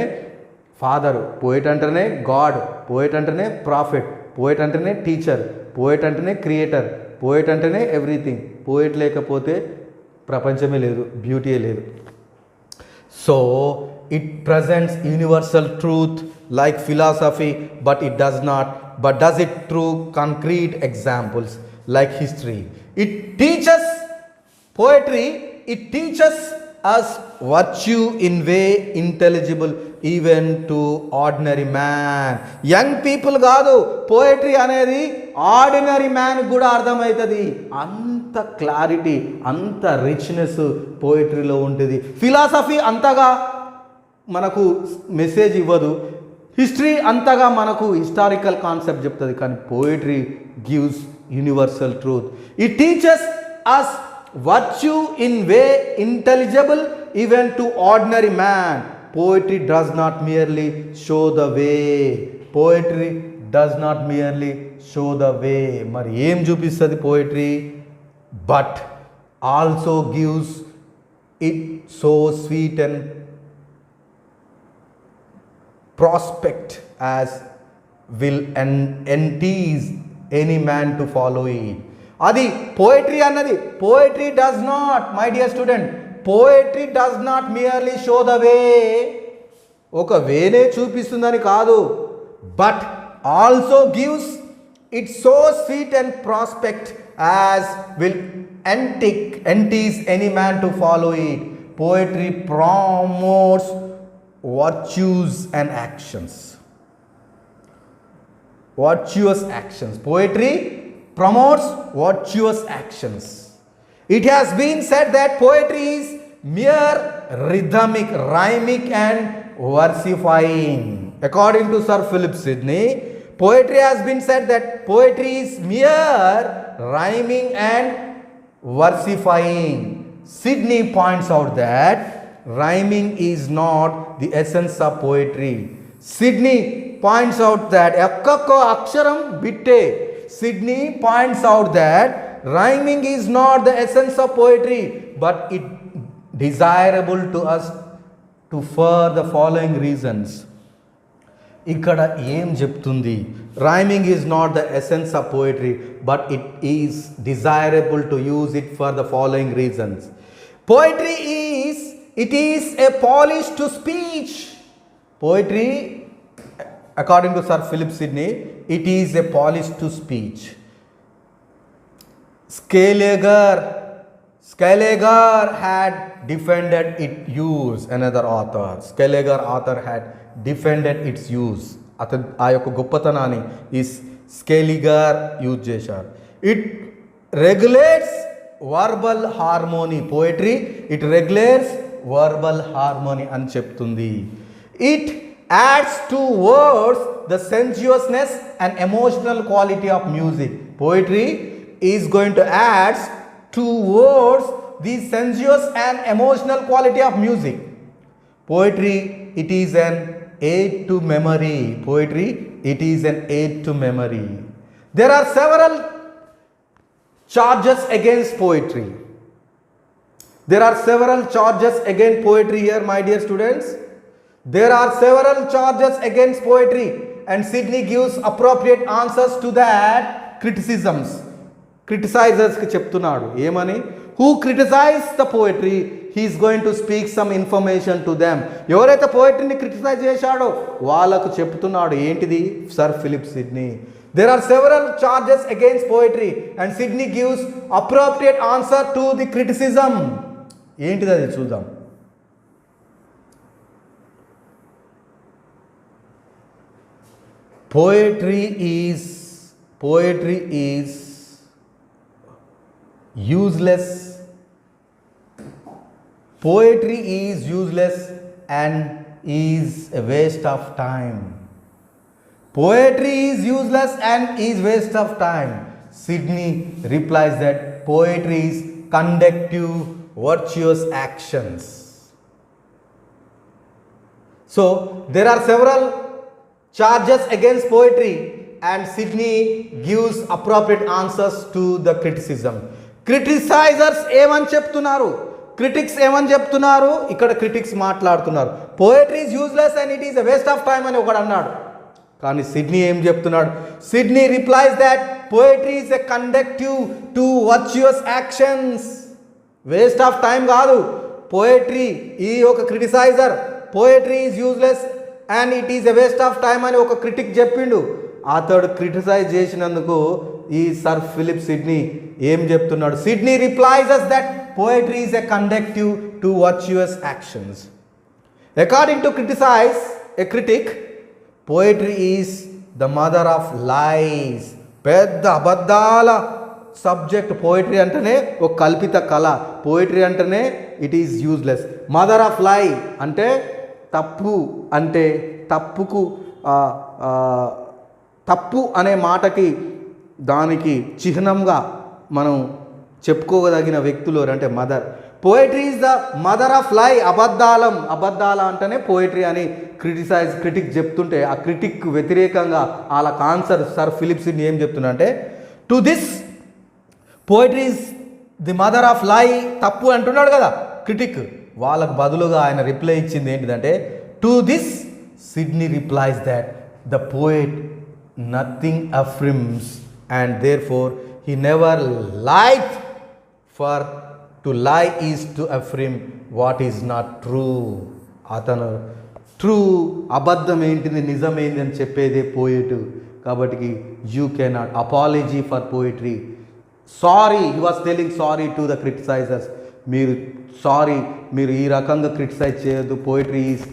father, poet అంటేనే God, poet అంటేనే prophet, poet అంటేనే టీచర్, పోయట్ అంటేనే క్రియేటర్, పోయట్ అంటేనే ఎవ్రీథింగ్. పోయట్ లేకపోతే ప్రపంచమే లేదు, బ్యూటీయే లేదు. So it presents universal truth like philosophy, but it does not. But does it through concrete examples like history? It teaches poetry. It teaches us virtue in way intelligible even to ordinary man. Young people కాదు poetry అనేది ordinary man కూడా అర్థమవుతుంది. అంత clarity, అంత richness పోయట్రీలో ఉంటుంది. Philosophy అంతగా మనకు message ఇవ్వదు, హిస్టరీ అంతగా మనకు హిస్టారికల్ కాన్సెప్ట్ చెప్తుంది, కానీ poetry gives universal truth. It teaches us virtue in way intelligible even to ordinary man. Poetry does not merely show the way. Poetry does not merely show the way. మరి ఏం చూపిస్తుంది poetry? But also gives it so sweet and prospect as will entice any man to follow it. అది poetry అన్నది. Poetry does not, my dear student, poetry does not merely show the way, ఒక వేనే చూపిస్తుందని కాదు, but also gives it so sweet and prospect as will entice any man to follow it. Poetry promotes virtues and actions. Virtuous actions. Poetry promotes virtuous actions. It has been said that poetry is mere rhythmic, rhymic and versifying. According to Sir Philip Sidney, poetry has been said that poetry is mere rhyming and versifying. Sidney points out that rhyming is not the essence of poetry. Sidney points out that ekkakko aksharam bitte. Sidney points out that rhyming is not the essence of poetry, but it desirable to us to for the following reasons. ఇక్కడ ఏం చెప్తుంది? Rhyming is not the essence of poetry, but it is desirable to use it for the following reasons. Poetry is, it is a polish to speech. Poetry, according to Sir Philip Sidney, it is a polish to speech. Scaliger had defended its use. Another author, Scaliger author, had defended its use. ఆ యొక్క గొప్పతనాన్ని ఈ స్కేలిగర్ use చేశారు. It regulates verbal harmony. Poetry it regulates verbal harmony అని చెప్తుంది. It adds to words the sensuousness and emotional quality of music. Poetry is going to add to words the sensuous and emotional quality of music. Poetry, it is an aid to memory. Poetry, it is an aid to memory. There are several charges against poetry. There are several charges against poetry here, my dear students. There are several charges against poetry, and Sidney gives appropriate answers to that criticisms. Criticizers కి చెప్తున్నాడు ఏమని? Who criticize the poetry, he is going to speak some information to them. ఎవరైతే పోయిటరీని criticise చేశాడో వాళ్ళకు చెప్తున్నాడు. ఏంటిది? Sir Philip Sidney. There are several charges against poetry, and Sidney gives appropriate answer to the criticism. ఏంటిది అది చూద్దాం. Poetry is useless. Poetry is useless and is a waste of time. Poetry is useless and is waste of time. Sidney replies that poetry is conductive, virtuous actions. So there are several charges against poetry, and Sidney gives appropriate answers to the criticism. Criticizers ఏమని చెప్తున్నారు? Critics ఏమని చెప్తున్నారు? ఇక్కడ critics మాట్లాడుతున్నారు. Poetry is useless and it is a waste of time అని ఒకడు అన్నాడు. కానీ సిడ్నీ ఏం చెప్తున్నాడు? Sidney replies that poetry is a conductive to virtuous actions. Waste of time కాదు, పోయట్రీ, ఈ ఒక criticiser poetry is useless and it is a waste of time అని ఒక క్రిటిక్ చెప్పిండు. అతడు క్రిటిసైజ్ చేసినందుకు ఈ సర్ ఫిలిప్ సిడ్నీ ఏం చెప్తున్నాడు? Sidney replies that poetry is a conductive to virtuous actions. According to criticise a critic, poetry is the mother of lies. పెద్ద అబద్ధాల సబ్జెక్ట్ పోయట్రీ అంటేనే ఒక కల్పిత కళ. పోయట్రీ అంటేనే it is useless. Mother of లై అంటే తప్పు, అంటే తప్పుకు తప్పు అనే మాటకి దానికి చిహ్నంగా మనం చెప్పుకోదగిన వ్యక్తులు అంటే mother. Poetry is the mother of లై. అబద్ధాల అంటేనే పోయట్రీ అని క్రిటిక్ చెప్తుంటే ఆ క్రిటిక్ వ్యతిరేకంగా వాళ్ళ ఆన్సర్ సర్ ఫిలిప్ సిడ్నీ ఏం చెప్తున్నా అంటే, to this poetry is the mother of లై. తప్పు అంటున్నాడు కదా క్రిటిక్, వాళ్ళకు బదులుగా ఆయన రిప్లై ఇచ్చింది ఏంటిదంటే, to this Sidney replies that the poet nothing affirms and therefore he never like. For to lie is to affirm what is not true. అతను ట్రూ, అబద్ధం ఏంటిది నిజమేంది అని చెప్పేదే పోయట్. కాబట్టి you cannot apology for poetry. Sorry, he was telling sorry to the criticisers. మీరు ఈ రకంగా క్రిటిసైజ్ చేయొద్దు. Poetry is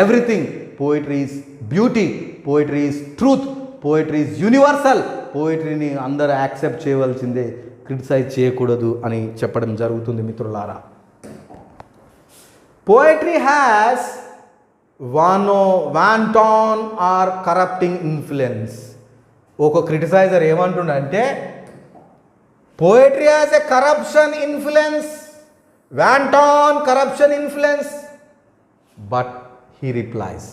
everything. Poetry is beauty. Poetry is truth. Poetry is universal. పోయిట్రీని అందరూ యాక్సెప్ట్ చేయవలసిందే, క్రిటిసైజ్ చేయకూడదు అని చెప్పడం జరుగుతుంది మిత్రులారా. Poetry has wanton or corrupting influence. ఒక క్రిటిసైజర్ ఏమంటుండంటే poetry has a corruption influence, wanton corruption influence. But he replies,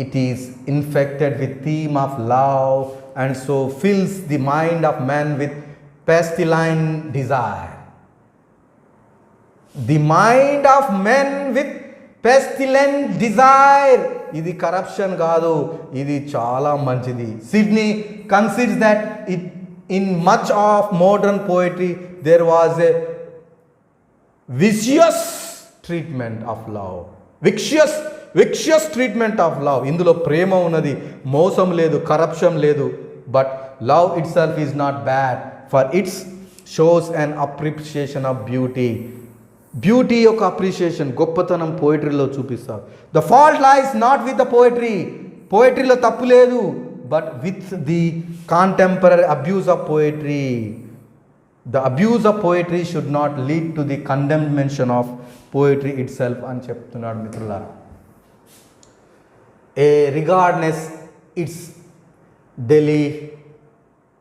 it is infected with theme of love and so fills the mind of man with pestilent desire. The mind of men with pestilent desire. ఇది corruption కాదు, ఇది చాలా మంచిది. Sidney considers that it in much of modern poetry there was a vicious treatment of love. Vicious treatment of love. ఇందులో ప్రేమ ఉన్నది, మోసం లేదు, కరప్షన్ లేదు. But love itself is not bad, for it's shows an appreciation of beauty. Beauty యొక్క appreciation, గొప్పతనం పోయిటరీలో చూపిస్తారు. The fault lies not with the poetry. పోయిటరీలో తప్పు లేదు, but with the contemporary abuse of poetry. The abuse of poetry should not lead to the condemnation of poetry it self అని చెప్తున్నాడు మిత్రులారా. ఏ రిగార్డ్నెస్ it's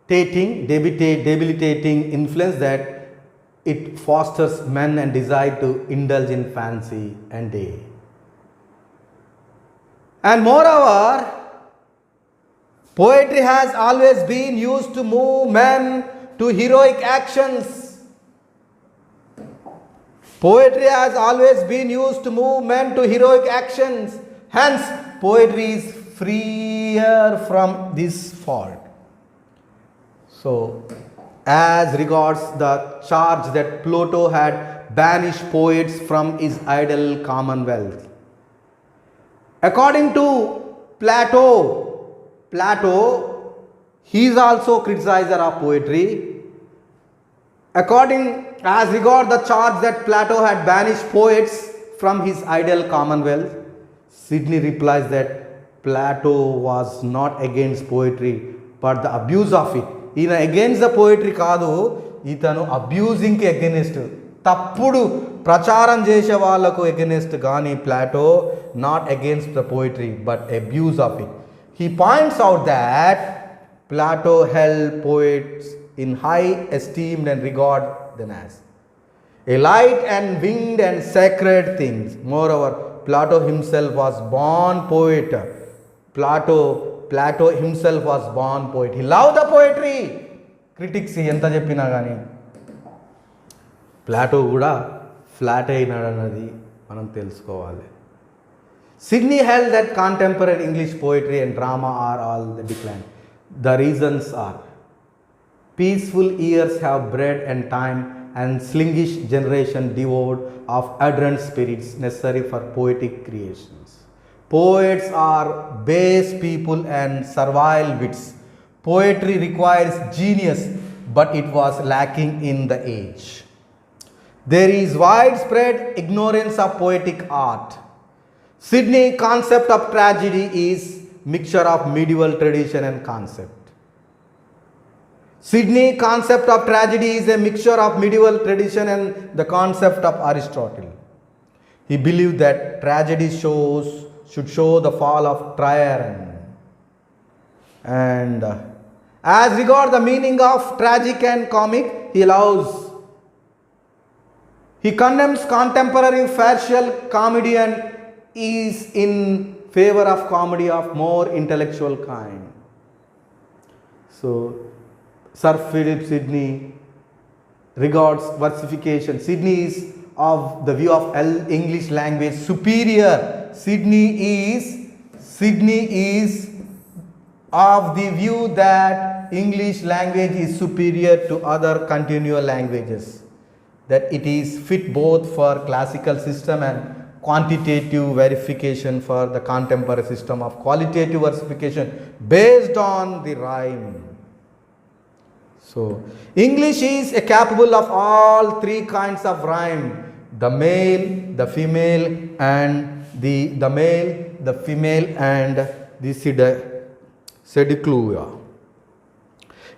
debilitating influence that it fosters men and desire to indulge in fancy and day. And moreover, poetry has always been used to move men to heroic actions. Poetry has always been used to move men to heroic actions. Hence, poetry is freer from this fault. So, as regards the charge that Plato had banished poets from his idle commonwealth. According to Plato, he is also a criticizer of poetry. As regards the charge that Plato had banished poets from his idle commonwealth, Sidney replies that Plato was not against poetry, but the abuse of it. ఈయన against the poetry కాదు, ఇతను అబ్యూజింగ్కి against, తప్పుడు ప్రచారం చేసే వాళ్ళకు against. కానీ Plato not against the poetry but abuse of it. He points out that Plato held poets in high esteemed and regard them as a light and winged and sacred things. Moreover, Plato himself was born poet. Plato himself was born poet. He loved the poetry. Critics ఎంత చెప్పినా కానీ Plato కూడా flat అయినాడన్నది మనం తెలుసుకోవాలి. Sidney held that contemporary English poetry and drama are all the decline. The reasons are: peaceful years have bred and time and sluggish generation devoid of ardent spirits necessary for poetic creations. Poets are base people and servile wits. Poetry requires genius, but it was lacking in the age. There is widespread ignorance of poetic art. Sidney's concept of tragedy is mixture of medieval tradition and concept. Sidney's concept of tragedy is a mixture of medieval tradition and the concept of Aristotle. He believed that tragedy should show the fall of Tyranny. And as regards the meaning of tragic and comic, he condemns contemporary farcical comedy and is in favor of comedy of more intellectual kind. So, Sir Philip Sidney regards versification. Sidney is of the view of English language superior. Sidney is of the view that English language is superior to other continual languages, that it is fit both for classical system and quantitative verification for the contemporary system of qualitative versification based on the rhyme. So, English is capable of all three kinds of rhyme: the male, the female, and the male, the female, and the sediclua.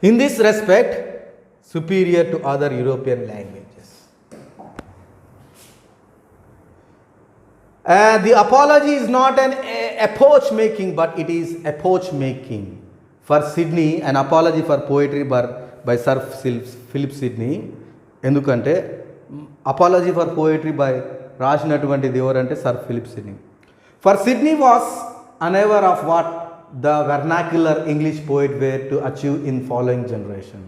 In this respect, superior to other European languages. The apology is not an epoch making, but it is epoch making. For Sidney, an apology for poetry by Sir Philip Sidney. ఎందుకంటే apology for poetry by రాసినటువంటిది ఎవరంటే Sir Philip Sidney. For Sidney was unaware of what the vernacular English poet were to achieve in following generation,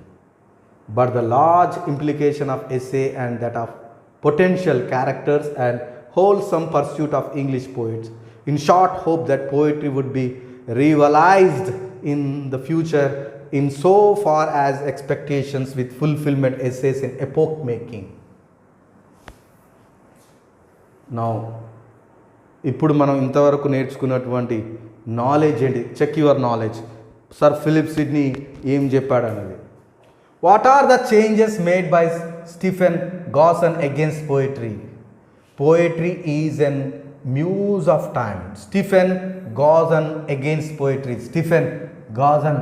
but the large implication of essay and that of potential characters and wholesome pursuit of English poets. In short, hope that poetry would be revitalized in the future in so far as expectations with fulfillment essays in epoch making. Now, ఇప్పుడు మనం ఇంతవరకు నేర్చుకున్నటువంటి knowledge ఏంటి? Check your knowledge. Sir Philip Sidney ఏం చెప్పాడు అన్నది. What are the changes made by Stephen Gosson against poetry? Poetry is an muse of time. Stephen Gazan against poetry. Stephen Gazan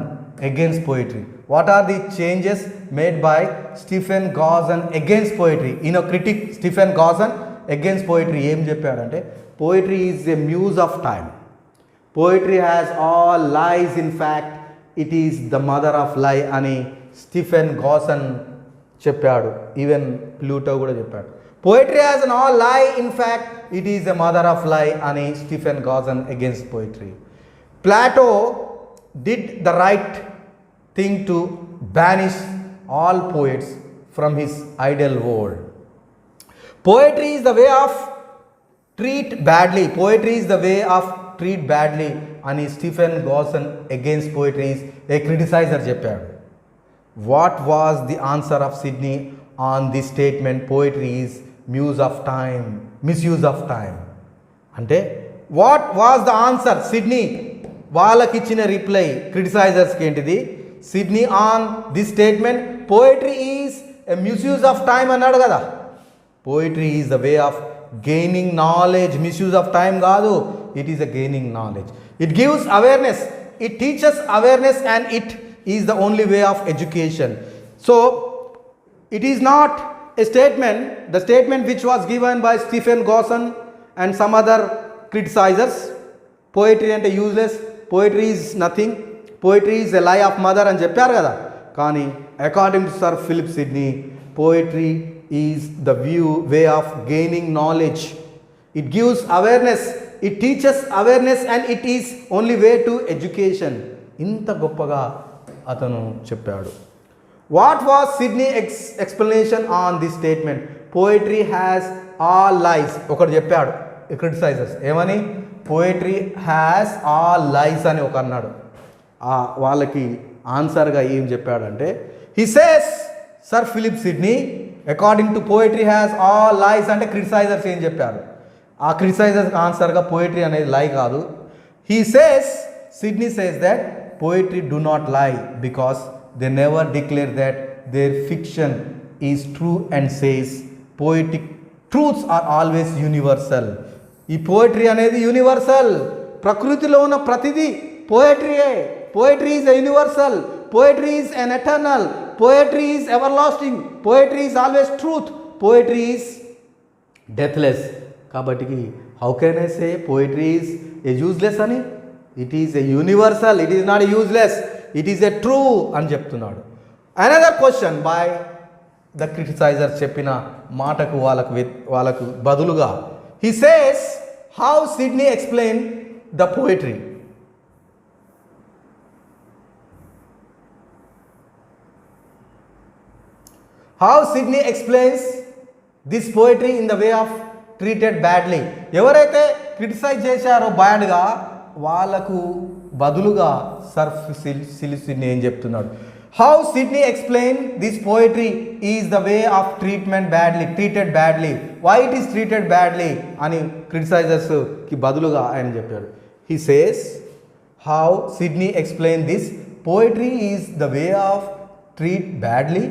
against poetry. What are the changes made by Stephen Gazan against poetry? In a critic, Stephen Gazan against poetry em cheppadante poetry is a muse of time. Poetry has all lies. In fact, it is the mother of lie ani Stephen Gazan cheppadu. Even Pluto kuda cheppadu. Poetry has an all lie. In fact, it is a mother of lie ani Stephen Gazan against poetry. Plato did the right thing to banish all poets from his ideal world. Poetry is the way of treat badly. Poetry is the way of treat badly ani Stephen Gazan against poetry is a criticizer cheppadu. What was the answer of Sidney on this statement? Poetry is muse of time, misuse of time. అంటే what was the answer? Sidney వాళ్ళకి ఇచ్చిన reply క్రిటిసైజర్స్కి ఏంటిది? Sidney on this statement poetry is a misuse of time అన్నాడు కదా. Poetry is the way of gaining knowledge. Misuse of time కాదు, it is a gaining knowledge. It gives awareness, it teachers awareness and it is the only way of education. So it is not a statement, the statement which was given by Stephen Gazan and some other criticizers. Poetry ante useless, poetry is nothing, poetry is a lie of mother అని చెప్పారు కదా. కానీ according to Sir Philip Sidney, poetry is the way of gaining knowledge. It gives awareness, it teaches awareness and it is only way to education. ఇంత గొప్పగా అతను చెప్పాడు. What was Sidney's explanation on this statement? Poetry has all lies. ఒకటి చెప్పాడు క్రిటిసైజర్స్ ఏమని? Poetry has all లైస్ అని ఒక అన్నాడు. వాళ్ళకి ఆన్సర్గా ఏం చెప్పాడంటే, he says, Sir Philip Sidney, according to poetry has all lies అంటే క్రిటిసైజర్స్ ఏం చెప్పారు? ఆ క్రిటిసైజర్స్ ఆన్సర్గా పోయిటరీ అనేది లై కాదు. He says, Sidney says that poetry do not lie because they never declare that their fiction is true and says poetic truths are always universal. ఈ poetry అనేది universal. ప్రకృతిలో ఉన్న ప్రతిదీ పోయిటరీయే. Poetry is a universal. Poetry is an eternal. Poetry is everlasting. Poetry is always truth. Poetry is deathless. కాబట్టి how can I say poetry is a useless అని? It is a universal. It is not a useless. It is a true అని చెప్తున్నాడు. Another question by the criticiser చెప్పిన మాటకు వాళ్ళకు బదులుగా he says how Sidney explained the poetry. How Sidney explains this poetry in the way of treated badly. ఎవరైతే criticise చేశారో బ్యాడ్గా వాళ్ళకు బదులుగా సర్ సిడ్నీ ఏం చెప్తున్నాడు? How Sidney explained this poetry is the way of treated badly. Why it is treated badly అని క్రిటిసైజర్స్ కి బదులుగా ఆయన చెప్పాడు. He says how Sidney explained this poetry is the way of treat badly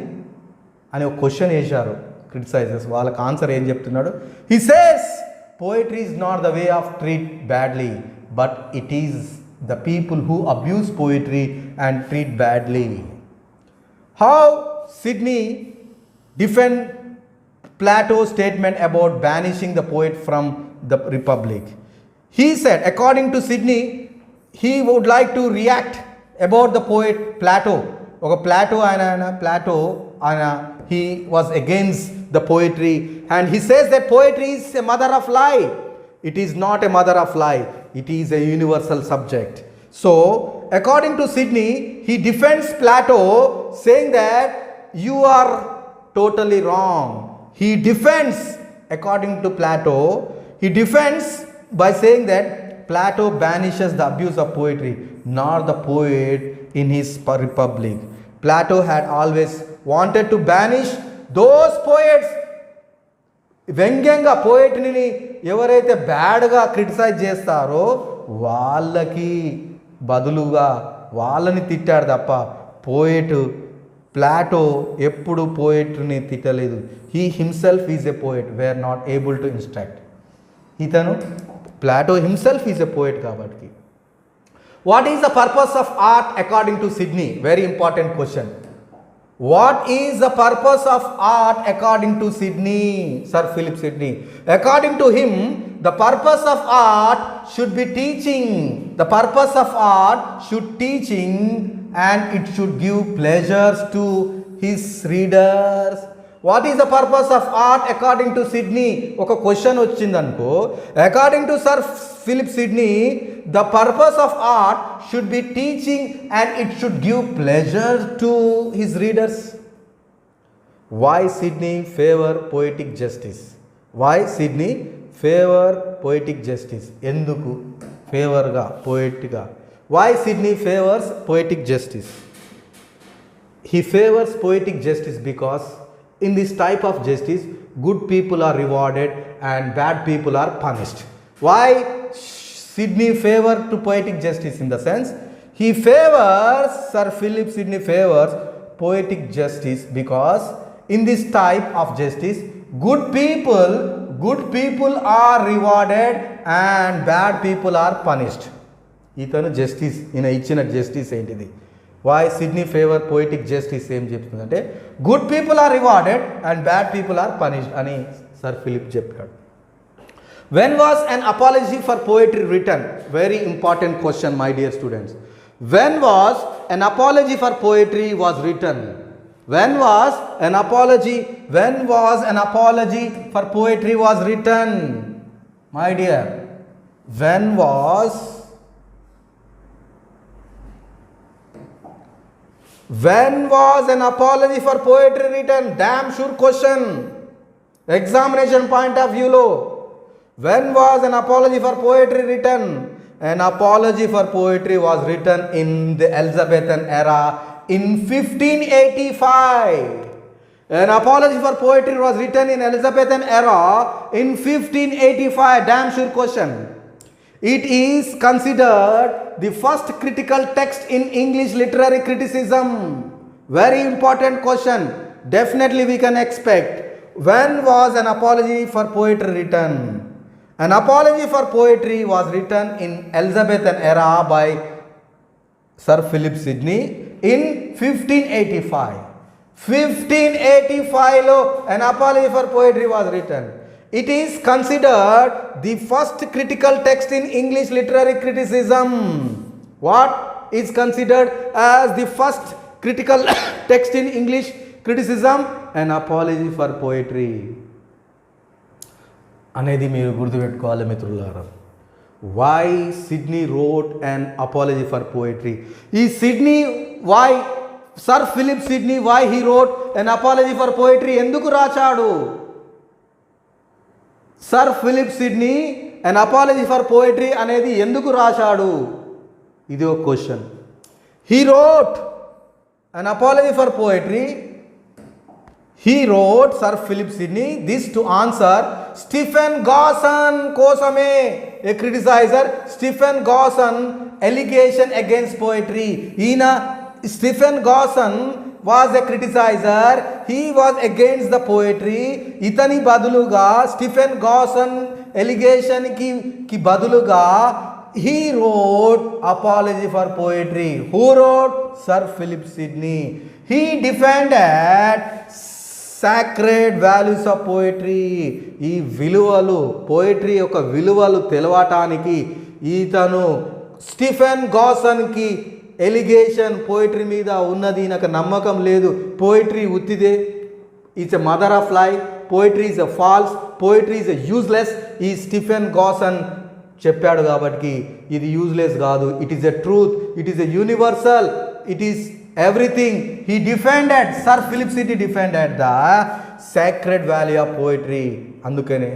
అని ఒక question వేశారు క్రిటిసైజర్స్. వాళ్ళకి ఆన్సర్ ఏం చెప్తున్నాడు? He says poetry is not the way of treat badly but it is the people who abuse poetry and treat badly. How Sidney defend Plato's statement about banishing the poet from the republic. He said, according to Sidney, he would like to react about the poet Plato. He was against the poetry and he says that poetry is a mother of lie. It is not a mother of lie. It is a universal subject. So, according to Sidney, he defends Plato saying that you are totally wrong. He defends, according to Plato, he defends by saying that Plato banishes the abuse of poetry, not the poet in his republic. Plato had always wanted to banish those poets. వ్యంగ్యంగా పోయిటరీని ఎవరైతే బ్యాడ్గా criticise చేస్తారో వాళ్ళకి బదులుగా వాళ్ళని తిట్టాడు తప్ప Plato ఎప్పుడు పోయిటరీని తిట్టలేదు. He himself is a poet, where not able to instruct. Plato himself is a poet కాబట్టి. What is the purpose of art according to Sidney? Very important question. What is the purpose of art according to Sidney, Sir Philip Sidney? According to him, the purpose of art should be teaching. The purpose of art should teaching and it should give pleasures to his readers. What is the purpose of art according to Sidney? ఒక question వచ్చిందనుకో, according to Sir Philip Sidney, the purpose of art should be teaching and it should give pleasure to his readers. Why Sidney favor poetic justice? Why Sidney favor poetic justice? ఎందుకు ఫేవర్గా పోయిట్గా? Why Sidney favors poetic justice? He favors poetic justice because in this type of justice, good people are rewarded and bad people are punished. Why Sidney favor to poetic justice? In the sense, he favors, Sir Philip Sidney favors poetic justice because in this type of justice, good people are rewarded and bad people are punished. ఇతను justice, ఈయన ఇచ్చిన justice ఏంటిది? Why Sidney favor poetic justice ఏం చెప్తుందంటే good people are rewarded and bad people are punished అని Sir Philip చెప్పాడు. When was an apology for poetry written? Very important question, my dear students. When was an apology for poetry was written? When was an apology for poetry was written? My dear, when was an apology for poetry written? Damn sure question. Examination point of view lo. When was an apology for poetry written? An apology for poetry was written in the Elizabethan era in 1585. An apology for poetry was written in Elizabethan era in 1585. Damn sure question. It is considered the first critical text in English literary criticism. Very important question. Definitely we can expect. When was an apology for poetry written? An apology for poetry was written in Elizabethan era by Sir Philip Sidney in 1585. 1585 lo an apology for poetry was written. It is considered the first critical text in English literary criticism. What is considered as the first critical text in English criticism? An apology for poetry. అనేది మీరు గుర్తుపెట్టుకోవాలి మిత్రులారా. Why Sidney wrote an apology for poetry? Why Sir Philip Sidney, why he wrote an apology for poetry? ఎందుకు రాశాడు Sir Philip Sidney an apology for poetry అనేది ఎందుకు రాశాడు? ఇది ఒక question. He wrote an apology for poetry. He wrote, Sir Philip Sidney, this to answer Stephen Gawson కోసమే, a criticizer, Stephen Gawson allegation against poetry. ఈయన Stephen Gawson was a criticizer. He was against the poetry. ఇతని బదులుగా Stephen Gawson allegation కి బదులుగా he wrote apology for poetry. Who wrote? Sir Philip Sidney. He defended sacred values of poetry. ఈ విలువలు, poetry యొక్క విలువలు తెలవటానికి ఇతను స్టీఫెన్ గాసన్కి ఎలిగేషన్ పోయిటరీ మీద ఉన్నది, నాకు నమ్మకం లేదు, పోయిటరీ ఉత్తిదే, it's a mother of lie, poetry is a false, poetry is a useless, ఈ స్టీఫెన్ గాసన్ చెప్పాడు కాబట్టి ఇది యూజ్లెస్ కాదు, it is a truth, it is a universal, it is everything. He defended, Sir Philip Sidney defended the sacred value of poetry. Andukane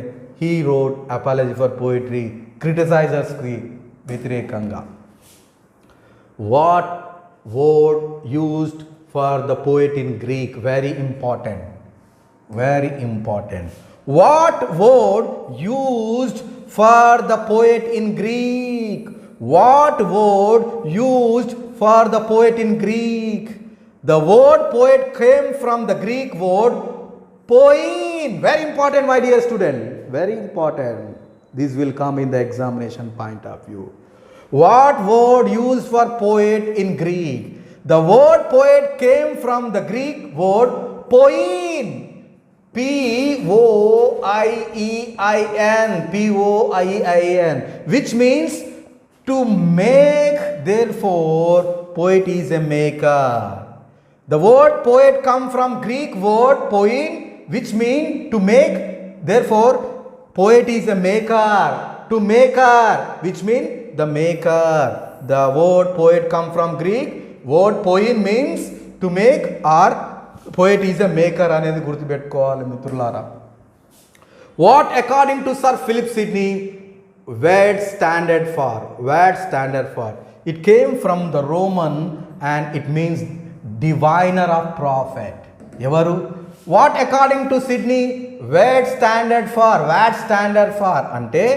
he wrote apology for poetry, criticizers ki vyatirekanga. What word used for the poet in Greek? Very important, very important. What word used for the poet in Greek? What word used for the poet in Greek? The word poet came from the Greek word poiein. Very important, my dear student, very important. This will come in the examination point of view. What word used for poet in Greek? The word poet came from the Greek word poiein. P-O-I-E-I-N, P-O-I-E-I-N, which means to make. Therefore poet is a maker. The word poet come from Greek word poiein, which mean to make. Therefore poet is a maker. To maker, which mean the maker. The word poet come from Greek word poiein means to make, or poet is a maker అనేది గుర్తుపెట్టుకోవాలి మిత్రులారా. What according to Sir Philip Sidney word standard for? Word standard for, it came from the Roman and it means diviner of prophet. Evaru? What according to Sidney word standard for? Word standard for ante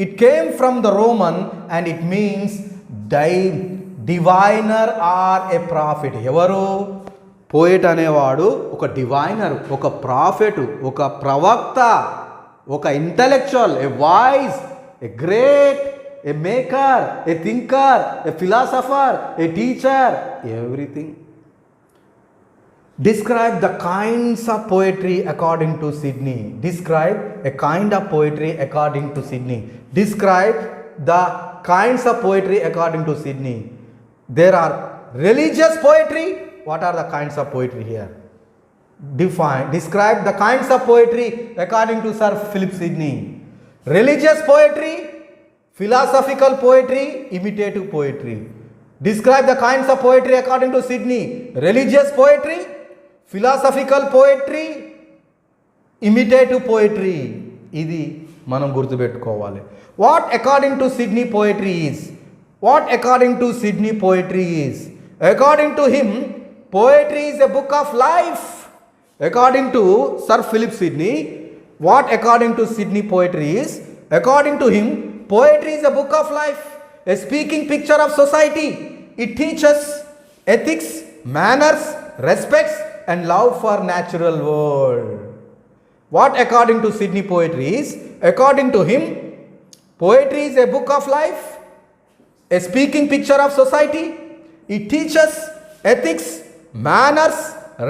it came from the Roman and it means diviner or a prophet. Evaru? Poet అనేవాడు ఒక diviner, ఒక prophet, ఒక ప్రవక్త, ఒక intellectual, A voice, a great, a maker, a thinker, a philosopher, a teacher, everything. Describe the kinds of poetry according to Sidney. Describe a kind of poetry according to Sidney. Describe the kinds of poetry according to Sidney. There are religious poetry. What are the kinds of poetry here? Describe the kinds of poetry according to Sir Philip Sidney. Religious poetry, philosophical poetry, imitative poetry. Describe the kinds of poetry according to Sidney. Religious poetry, philosophical poetry, imitative poetry. ఇది మనం గుర్తుపెట్టుకోవాలి. What according to Sidney poetry is? What according to Sidney poetry is? According to him, poetry is a book of life. According to Sir Philip Sidney, what according to Sidney poetry is? According to him, poetry is a book of life, a speaking picture of society. It teaches ethics, manners, respects and love for natural world. What according to Sidney poetry is? According to him, poetry is a book of life, a speaking picture of society. It teaches ethics, manners,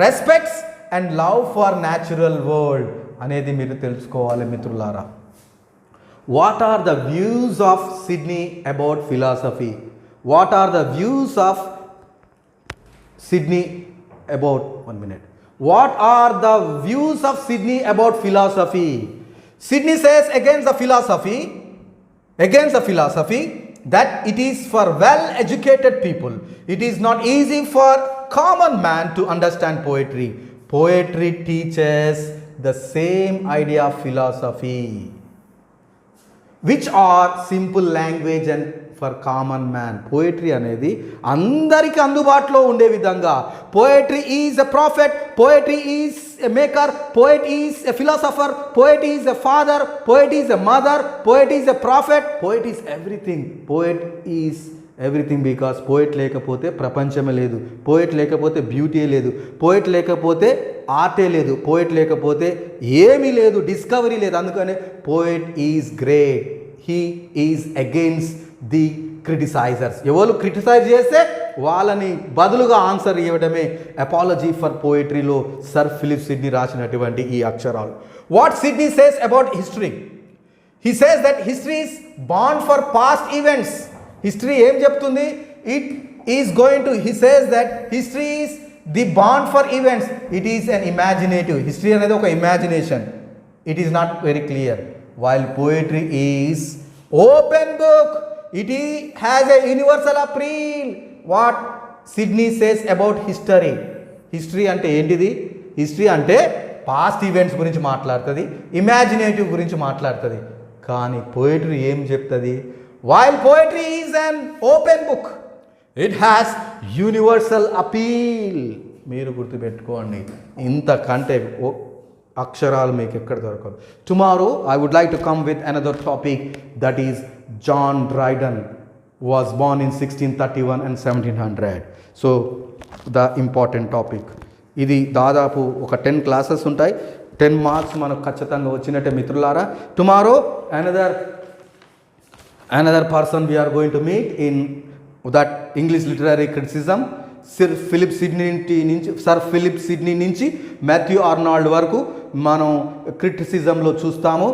respects and love for natural world. అనేది మీరు తెలుసుకోవాలి మిత్రులారా. What are the views of Sidney about philosophy? What are the views of Sidney about, one minute. What are the views of Sidney about philosophy? Sidney says against the philosophy that it is for well-educated people. It is not easy for common man to understand poetry. Poetry teaches the same idea of philosophy, which are simple language and for common man. Poetry అనేది అందరికి అందుబాటులో ఉండే విధంగా. Poetry is a prophet, poetry is a maker, poet is a philosopher, poet is a father, poet is a mother, poet is a prophet, poet is everything. Poet is everything because poet లేకపోతే ప్రపంచమే లేదు, poet లేకపోతే beauty లేదు, poet లేకపోతే ఆర్టే లేదు, poet లేకపోతే ఏమీ లేదు, డిస్కవరీ లేదు. అందుకనే poet is great. He is against the criticisers. ఎవరు క్రిటిసైజ్ చేస్తే వాళ్ళని బదులుగా ఆన్సర్ ఇవ్వడమే అపాలజీ ఫర్ పోయిటరీలో సర్ ఫిలిప్ సిడ్నీ రాసినటువంటి ఈ అక్షరాలు. What Sidney says about history? He says that history is bound for past events. History ఏం చెప్తుంది? It is going to, he says that history is the bound for events. It is an imaginative. History అనేది ఒక imagination. It is not very clear. While poetry is open book. It has a universal appeal. What Sidney says about history? History అంటే ఏంటిది? History అంటే past events గురించి మాట్లాడుతుంది, imaginative గురించి మాట్లాడుతుంది. కానీ పోయిటరీ ఏం చెప్తుంది? While poetry is an open book, it has universal appeal. మీరు గుర్తుపెట్టుకోండి, ఇంతకంటే అక్షరాలు మీకు ఎక్కడ దొరకదు. Tomorrow I would like to come with another topic, that is John Dryden was born in 1631 and 1700. So the important topic. ఇది దాదాపు ఒక 10 క్లాసెస్ ఉంటాయి. 10 మార్క్స్ మనకు ఖచ్చితంగా వచ్చినట్టే మిత్రులారా. Tomorrow another person we are going to meet in that English literary criticism. Sir Philip Sidney నుంచి Matthew Arnold వరకు మనం క్రిటిసిజంలో చూస్తాము.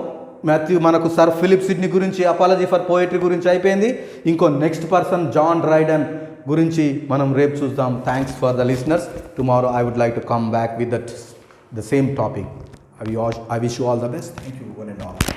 మనకు సర్ ఫిలిప్ సిడ్నీ గురించి, అపాలజీ ఫర్ పోయిటరీ గురించి అయిపోయింది. ఇంకో నెక్స్ట్ పర్సన్ జాన్ డ్రైడన్ గురించి మనం రేపు చూద్దాం. Thanks for the listeners. Tomorrow I would like to come back with the same topic. I wish you all the best. Thank you one and all.